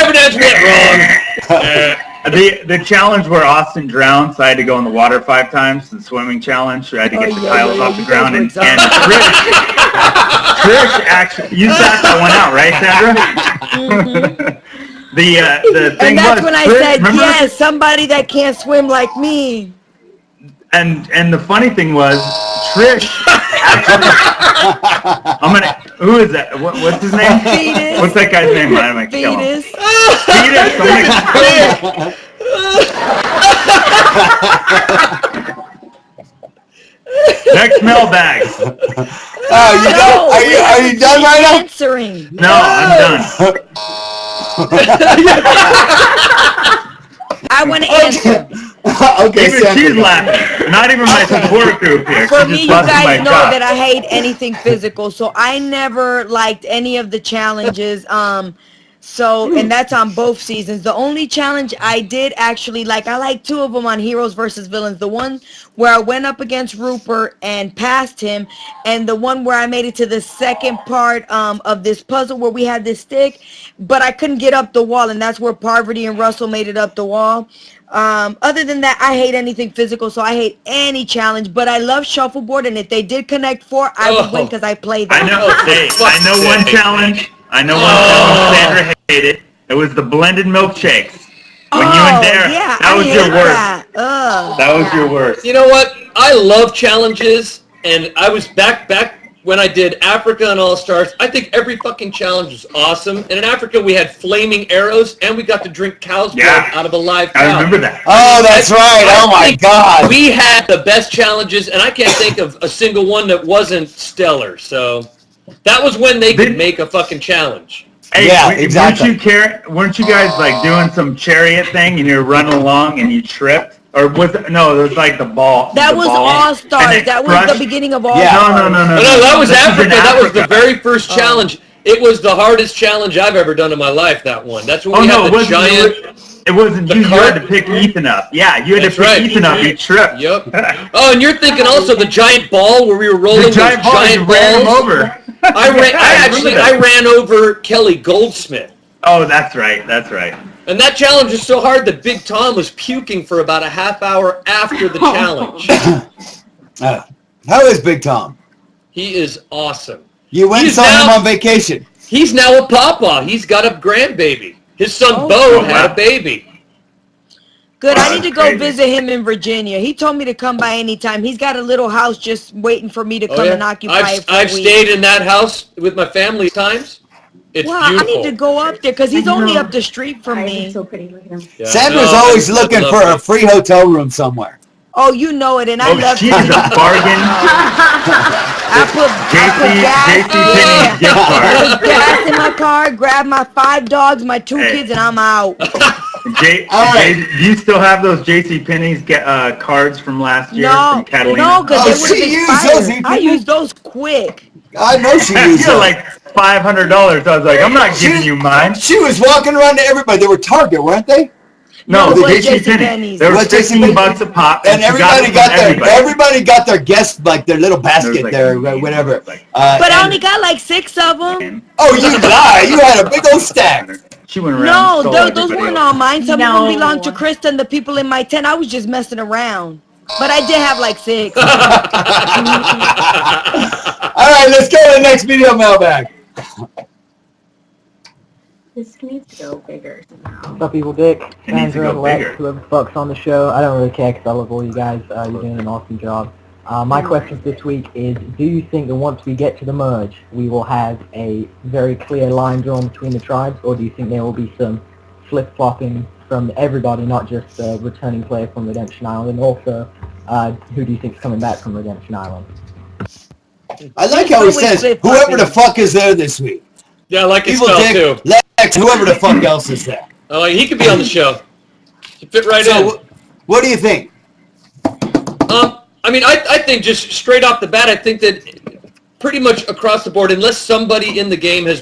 have an answer for that. Wrong. The challenge where Austin drowned, so I had to go in the water 5 times. The swimming challenge, I had to get the tiles off the ground, and Trish actually, you sat that one out, right, Sandra? The thing and that's was, when I said, remember? Yes, somebody that can't swim like me. And the funny thing was, Trish actually, who is that? What's his name? Fetus. What's that guy's name? I'm gonna kill him. Fetus. Next mailbag. Are you done right now? Answering. No, I'm done. I want to answer. Okay, even she's laughing. Not even my support group here. For me, you guys know that I hate anything physical, so I never liked any of the challenges. And that's on both seasons. The only challenge I did actually like, I like 2 of them on Heroes versus Villains. The one where I went up against Rupert and passed him, and the one where I made it to the second part of this puzzle where we had this stick, but I couldn't get up the wall, and that's where Parvati and Russell made it up the wall. Other than that, I hate anything physical, so I hate any challenge, but I love shuffleboard, and if they did Connect 4, I would win because I played that. I know. Hey, I know one challenge. Sandra hated. It was the blended milkshakes. When you went there, that was your worst. That was your worst. You know what? I love challenges, and I was back when I did Africa and All Stars. I think every fucking challenge was awesome. And in Africa, we had flaming arrows, and we got to drink cow's blood out of a live cow. I remember that. Oh, that's right. Oh my God. We had the best challenges, and I can't think of a single one that wasn't stellar. So that was when they could make a fucking challenge. Hey, yeah, exactly. Weren't you guys like doing some chariot thing and you're running along and you tripped? Or was it, no, it was like the ball. That was All Stars. That was the beginning of All Stars. No, that was Africa. That was the very first challenge. It was the hardest challenge I've ever done in my life, that one. That's when we had the giant... It wasn't you. You had to pick Ethan up. Yeah, you had to pick Ethan up each trip. Yep. Oh, and you're thinking also the giant ball where we were rolling the giant ball. Giant balls. Ran him over. I ran over Kelly Goldsmith. Oh, that's right. That's right. And that challenge was so hard that Big Tom was puking for about a half hour after the challenge. How is Big Tom? He is awesome. You went and saw him on vacation. He's now a papa. He's got a grandbaby. His son Bo had a baby. Good. I need to go visit him in Virginia. He told me to come by anytime. He's got a little house just waiting for me to come and occupy it for I've stayed in that house with my family times. It's beautiful. I need to go up there because he's only up the street from me. He's so pretty. Look at him. Yeah, Sandra's always looking for a free hotel room somewhere. Oh, you know it, and I love she's a bargain. I put gas in my car, grab my 5 dogs, my 2 kids, and I'm out. Do you still have those JCPenney's cards from last year from Catalina? No, because they would have expired. I used those quick. I know she used them. Like $500. I was like, I'm not giving you mine. She was walking around to everybody. They were Target, weren't they? No, the JCPenney. They were $15 a pop, and everybody got their guest, like their little basket there, whatever. But I only got like 6 of them. Oh, you lie! You had a big old stack. She went around. No, those weren't all mine. Some of them belonged to Krista and the people in my tent. I was just messing around. But I did have like 6. All right, let's go to the next video mailbag. This needs to go bigger somehow. What's up, Evil Dick? It needs to Sandra, go Lex, bigger. whoever the fuck's on the show. I don't really care because I love all you guys. You're doing an awesome job. My question this week is, do you think that once we get to the merge, we will have a very clear line drawn between the tribes, or do you think there will be some flip-flopping from everybody, not just the returning player from Redemption Island, and also who do you think is coming back from Redemption Island? I like how he says, whoever the fuck is there this week. Yeah, I like his Evil spell Dick, too. Lex, whoever the fuck else is there. Oh, he could be on the show. He fit right in. What do you think? I mean, I think just straight off the bat, I think that pretty much across the board, unless somebody in the game has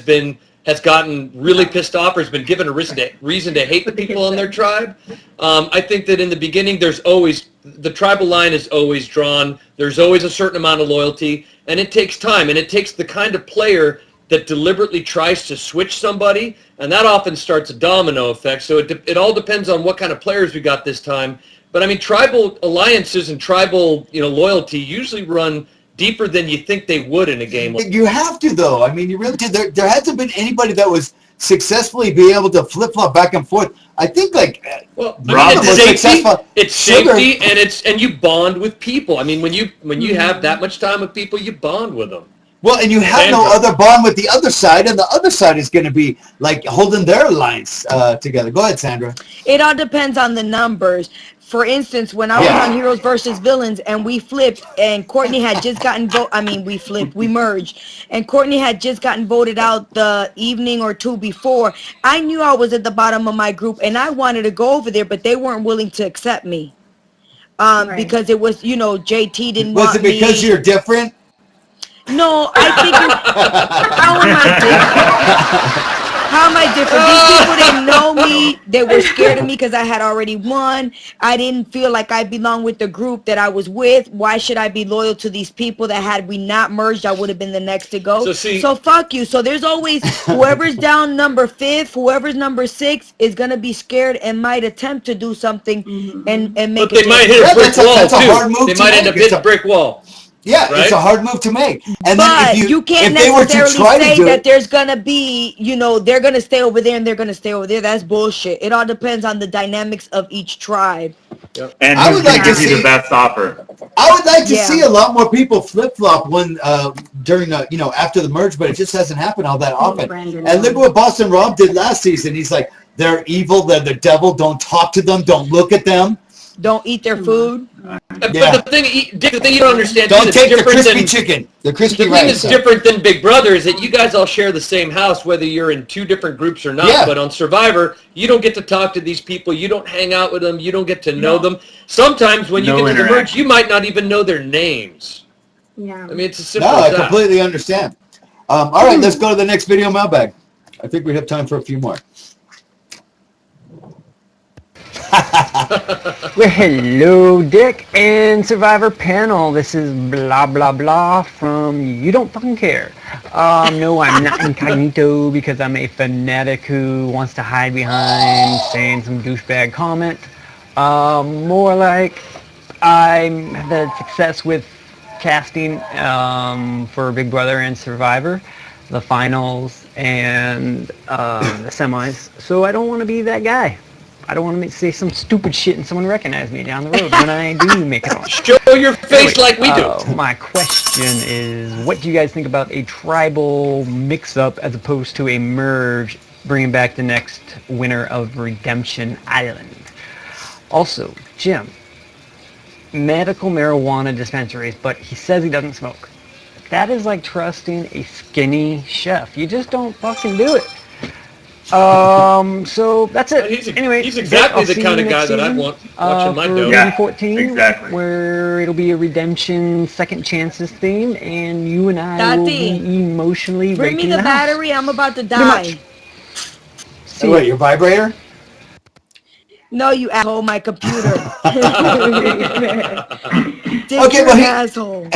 gotten really pissed off or has been given a reason to hate the people on their tribe, I think that in the beginning, the tribal line is always drawn. There's always a certain amount of loyalty, and it takes time, and it takes the kind of player that deliberately tries to switch somebody, and that often starts a domino effect. So it all depends on what kind of players we got this time. But I mean, tribal alliances and tribal loyalty usually run deeper than you think they would in a game. You have to, though. I mean, you really did. There hasn't been anybody that was successfully be able to flip-flop back and forth. I think it's safety, and you bond with people. I mean, when you have that much time with people, you bond with them. Well, and you have no other bond with the other side, and the other side is going to be like holding their alliance together. Go ahead, Sandra. It all depends on the numbers. For instance, when I was on Heroes versus Villains and we flipped, and Courtney had just gotten we merged, and Courtney had just gotten voted out the evening or 2 before. I knew I was at the bottom of my group, and I wanted to go over there, but they weren't willing to accept me because it was, JT didn't want me. Was it because you're different? No, I think how am I different? How am I different? These people didn't know me. They were scared of me because I had already won. I didn't feel like I belonged with the group that I was with. Why should I be loyal to these people that had we not merged, I would have been the next to go? So fuck you. So there's always whoever's down number 5, whoever's number 6 is going to be scared and might attempt to do something and make it. But they might hit a brick wall, too. They might end up hitting a brick wall. Yeah, right? It's a hard move to make. And but then you can't necessarily say that there's going to be, they're going to stay over there and they're going to stay over there. That's bullshit. It all depends on the dynamics of each tribe. Yep. And I would like to see the best offer. I would like to see a lot more people flip-flop during after the merge, but it just hasn't happened all that often. And look what Boston Rob did last season. He's like, they're evil, they're the devil, don't talk to them, don't look at them. Don't eat their food. But the thing you don't understand don't take the crispy chicken. The crispy rice. The thing that's different than Big Brother is that you guys all share the same house, whether you're in 2 different groups or not. Yeah. But on Survivor, you don't get to talk to these people. You don't hang out with them. You don't get to know them. Sometimes when you get to the merge, you might not even know their names. Yeah. I mean, it's as simple as that. I completely understand. All right, let's go to the next video mailbag. I think we have time for a few more. Well, hello, Dick and Survivor panel. This is blah blah blah from You Don't Fucking Care. No, I'm not incognito because I'm a fanatic who wants to hide behind saying some douchebag comment. More like I've had success with casting for Big Brother and Survivor, the finals and the semis. So I don't want to be that guy. I don't want to say some stupid shit and someone recognize me down the road when I do make it on. Show your face like we do. My question is, what do you guys think about a tribal mix-up as opposed to a merge, bringing back the next winner of Redemption Island? Also, Jim, medical marijuana dispensaries, but he says he doesn't smoke. That is like trusting a skinny chef. You just don't fucking do it. So that's it. Anyway, he's exactly the kind of guy that I'd want watching my dough. 2014, exactly. Where it'll be a redemption, second chances theme, and you and I will be emotionally bring me the battery. I'm about to die. So wait, your vibrator? No, you asshole, my computer. Okay, well, asshole.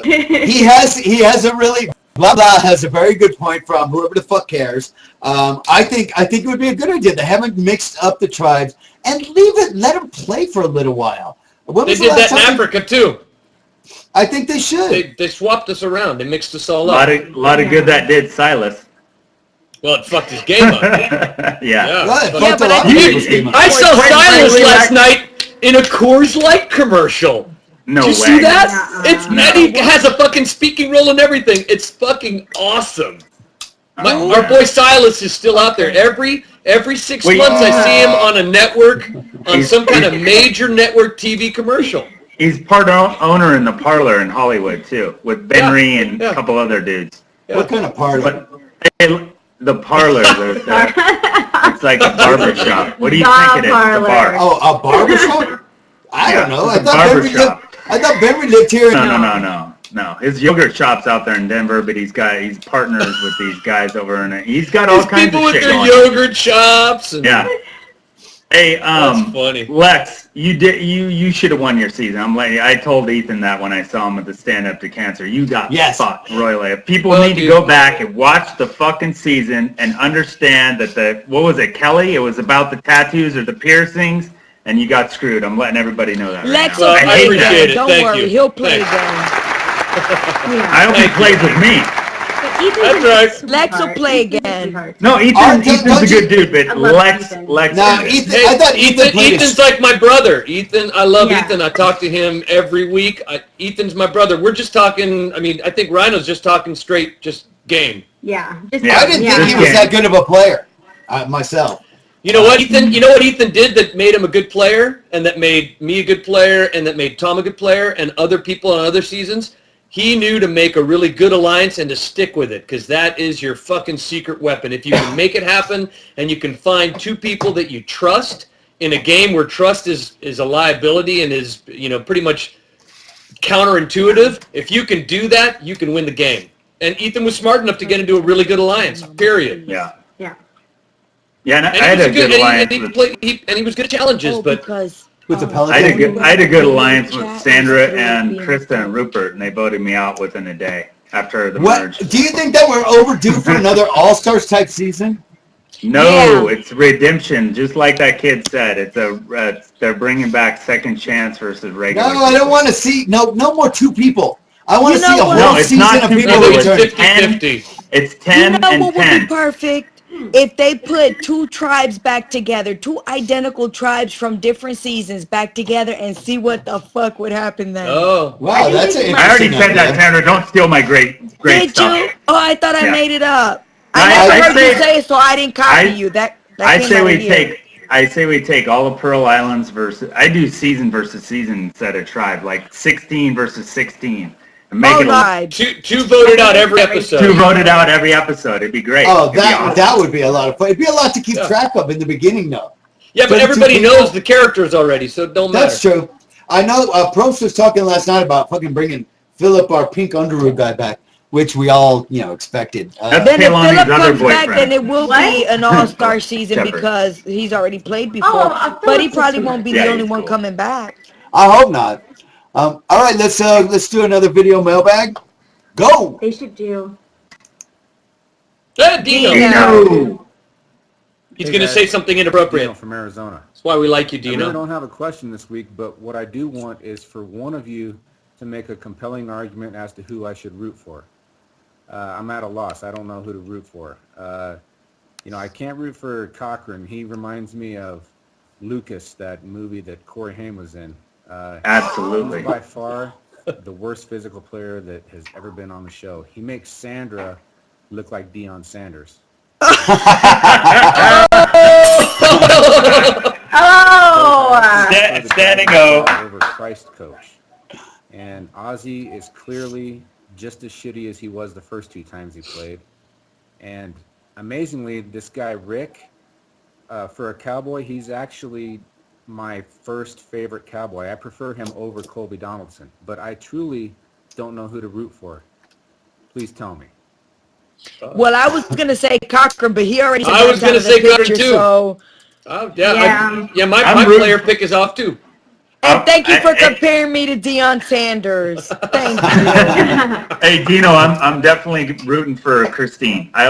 he has a really blah blah has a very good point from whoever the fuck cares. I think it would be a good idea to haven't mixed up the tribes and let them play for a little while. They did that in Africa too. I think they should. They swapped us around. They mixed us all up. A lot of good that did Silas. Well, it fucked his game up. Yeah. But I saw Silas last night in a Coors Light commercial. No way. Did you see that? Eddie has a fucking speaking role and everything. It's fucking awesome. Our boy Silas is still out there. Every 6 months I see him on a network, on some kind of major network TV commercial. He's part owner in the Parlor in Hollywood too, with Benry and a couple other dudes. What kind of parlor? The Parlor. It's like a barber shop. What do you think it is? The bar. Oh, a barber shop? I don't know. I thought Benry lived here. No. His yogurt shop's out there in Denver, but he's partners with these guys over in it. He's got all kinds of shit people with their yogurt shops. And Hey, that's funny. Lex, you should have won your season. I told Ethan that when I saw him at the Stand Up to Cancer. You got fucked royally. People need to go back and watch the fucking season and understand that what was it, Kelly? It was about the tattoos or the piercings, and you got screwed. I'm letting everybody know that. Lex will play again. Don't worry, he'll play again. I hope he plays with me. That's right. Lex will play again. No, Ethan's a good dude, but Lex. No, Ethan. I thought Ethan's like my brother. Ethan, I love Ethan. I talk to him every week. Ethan's my brother. We're just talking. I mean, I think Rhino's just talking straight, just game. Yeah. I didn't think he was that good of a player, myself. You know what, Ethan? You know what Ethan did that made him a good player, and that made me a good player, and that made Tom a good player, and other people on other seasons? He knew to make a really good alliance and to stick with it, because that is your fucking secret weapon. If you can make it happen and you can find two people that you trust in a game where trust is a liability and is, pretty much counterintuitive, if you can do that, you can win the game. And Ethan was smart enough to get into a really good alliance, period. Yeah. Yeah, and I had a good alliance. And he was good at challenges, but... With the Pelicans? I had a good alliance with Sandra and Krista and Rupert, and they voted me out within a day after the merge. Do you think that we're overdue for another All-Stars type season? No, it's redemption, just like that kid said. They're bringing back second chance versus regular. No, I don't want to see no more two people. I want to see a whole season of people return. It's 10 and 10. What would be perfect? If they put two tribes back together, two identical tribes from different seasons back together, and see what the fuck would happen then. Oh, wow, that's an interesting I already said that, Sandra. Don't steal my great stuff. Did you? Oh, I thought I made it up. I never heard you say it, so I didn't copy you. I say we take all of Pearl Islands versus. I do season versus season instead of tribe, like 16 versus 16. Two voted out every episode. Two voted out every episode. It'd be great. Oh, that would be a lot of fun. It'd be a lot to keep track of in the beginning, though. Yeah, but everybody knows the characters already, so it don't matter. That's true. I know Probst was talking last night about fucking bringing Philip, our pink underoos guy, back. which we all, expected. That's Then if Kaylani's Philip other comes back, boyfriend. then it will be an all-star season Shepard. because he's already played before. But he probably won't be the only one coming back. I hope not. All right, let's do another video mailbag. Go. They should do. Dino. He's going to say something inappropriate. Dino from Arizona. That's why we like you, I Dino. really don't have a question this week, but what I do want is for one of you to make a compelling argument as to who I should root for. I'm at a loss. I don't know who to root for. I can't root for Cochran. He reminds me of Lucas, that movie that Corey Haim was in. Absolutely. He's by far the worst physical player that has ever been on the show. He makes Sandra look like Deion Sanders. Standing O. Over Christ coach. And Ozzy is clearly just as shitty as he was the first 2 times he played. And amazingly, this guy Rick, for a Cowboy, he's actually my first favorite Cowboy. I prefer him over Colby Donaldson, but I truly don't know who to root for. Please tell me. Well, I was going to say Cochran, but he already said I was going to say Cochran, too. So, my player pick is off, too. And thank you for comparing me to Deion Sanders. Thank you. Hey, Dino, I'm definitely rooting for Christine. I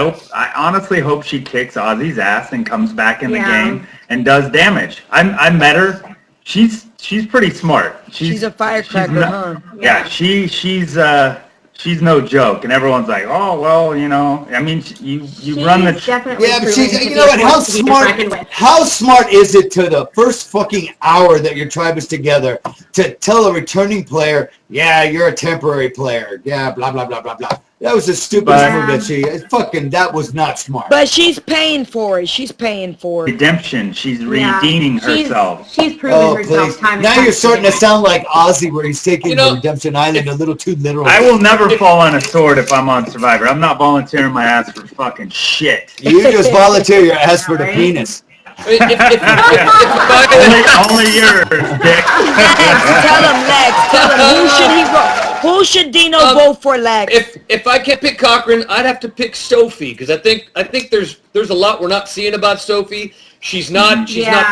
honestly hope she kicks Ozzy's ass and comes back in the game and does damage. I met her. She's pretty smart. She's a firecracker, huh? Yeah, she's no joke, and everyone's like, oh well, I mean, you run the. Yeah, but she's, what? How smart is it to the first fucking hour that your tribe is together to tell a returning player, yeah, you're a temporary player, yeah, blah blah blah blah blah. That was the stupidest move that that was not smart. But she's paying for it. She's paying for it. Redemption. She's redeeming herself. She's proven herself time and Now time you're starting to again. sound like Ozzy, where he's taking the Redemption Island a little too literal. I will never fall on a sword if I'm on Survivor. I'm not volunteering my ass for fucking shit. You just volunteer your ass for the penis. Only yours, Dick. Tell him, Lex. Tell him, who should Dino vote for, Lex? If I can't pick Cochran, I'd have to pick Sophie, because I think there's a lot we're not seeing about Sophie. She's not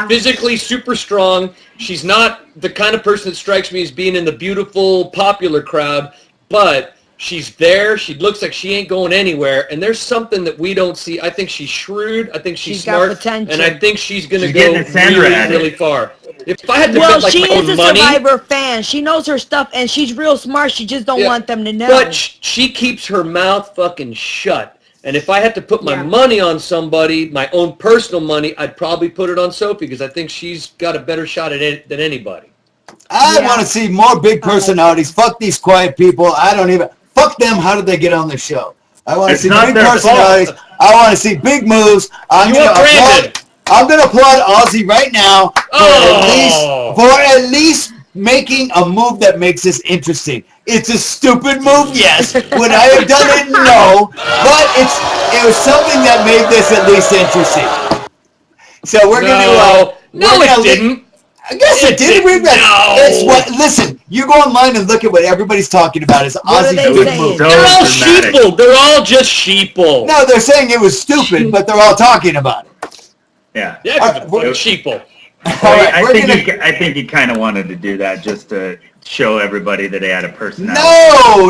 physically super strong. She's not the kind of person that strikes me as being in the beautiful, popular crowd, but she's there. She looks like she ain't going anywhere, and there's something that we don't see. I think she's shrewd. I think she's smart, and I think she's going to go really far. If I had to bet, she my is own a money, Survivor fan. She knows her stuff, and she's real smart. She just don't want them to know. But she keeps her mouth fucking shut. And if I had to put my money on somebody, my own personal money, I'd probably put it on Sophie, because I think she's got a better shot at it than anybody. I want to see more big personalities. Fuck these quiet people. Fuck them. How did they get on the show? I want to see big personalities. I want to see big moves. I'm going to applaud Ozzy right now for at least making a move that makes this interesting. It's a stupid move, yes. Would I have done it? No. But it was something that made this at least interesting. So we're going to... No, it didn't. I guess it did. It's what. Listen, you go online and look at what everybody's talking about. Is Ozzy's big move? They're all sheeple. They're all just sheeple. No, they're saying it was stupid, but they're all talking about it. Yeah. Yeah, sheeple. I think he kind of wanted to do that just to show everybody that he had a personality.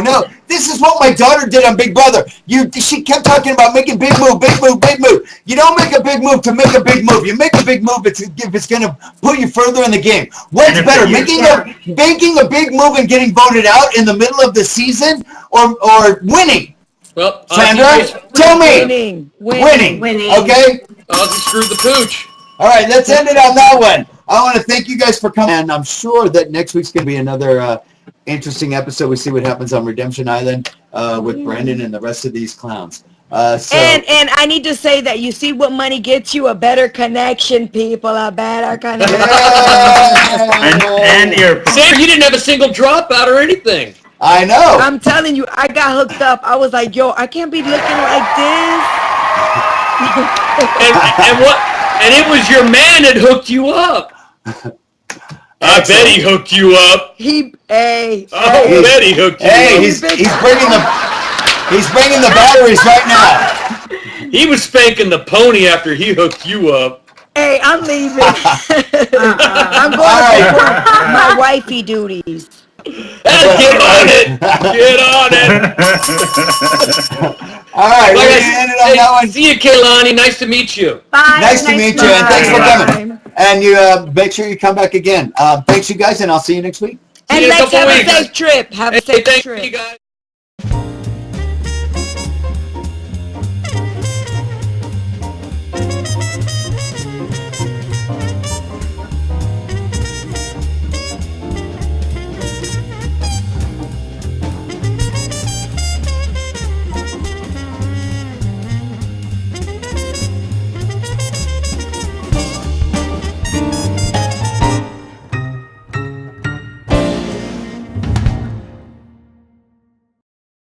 No. This is what my daughter did on Big Brother. She kept talking about making big move, big move, big move. You don't make a big move to make a big move. You make a big move if it's going to put you further in the game. What's better, making a big move and getting voted out in the middle of the season, or winning? Well, Sandra, tell me. Winning. Okay. Ozzy screwed the pooch. All right, let's end it on that one. I want to thank you guys for coming, and I'm sure that next week's going to be another interesting episode. We see what happens on Redemption Island with Brandon and the rest of these clowns. And I need to say that you see what money gets you, a better connection, people, a better connection. And Sam, you didn't have a single dropout or anything. I know. I'm telling you, I got hooked up. I was like, yo, I can't be looking like this. And it was your man that hooked you up. I bet he hooked you up. Bet he hooked you up. Hey, he's bringing the... He's bringing the batteries right now. He was spanking the pony after he hooked you up. Hey, I'm leaving. I'm going to work my wifey duties. Get on it. Get on it. All right, we're going to end it on that one. See you, Kaylani. Nice to meet you. Bye. Nice to meet you, and thanks for coming. And you make sure you come back again. Thanks, you guys, and I'll see you next week. And let's have a safe trip. Have a safe trip. You guys.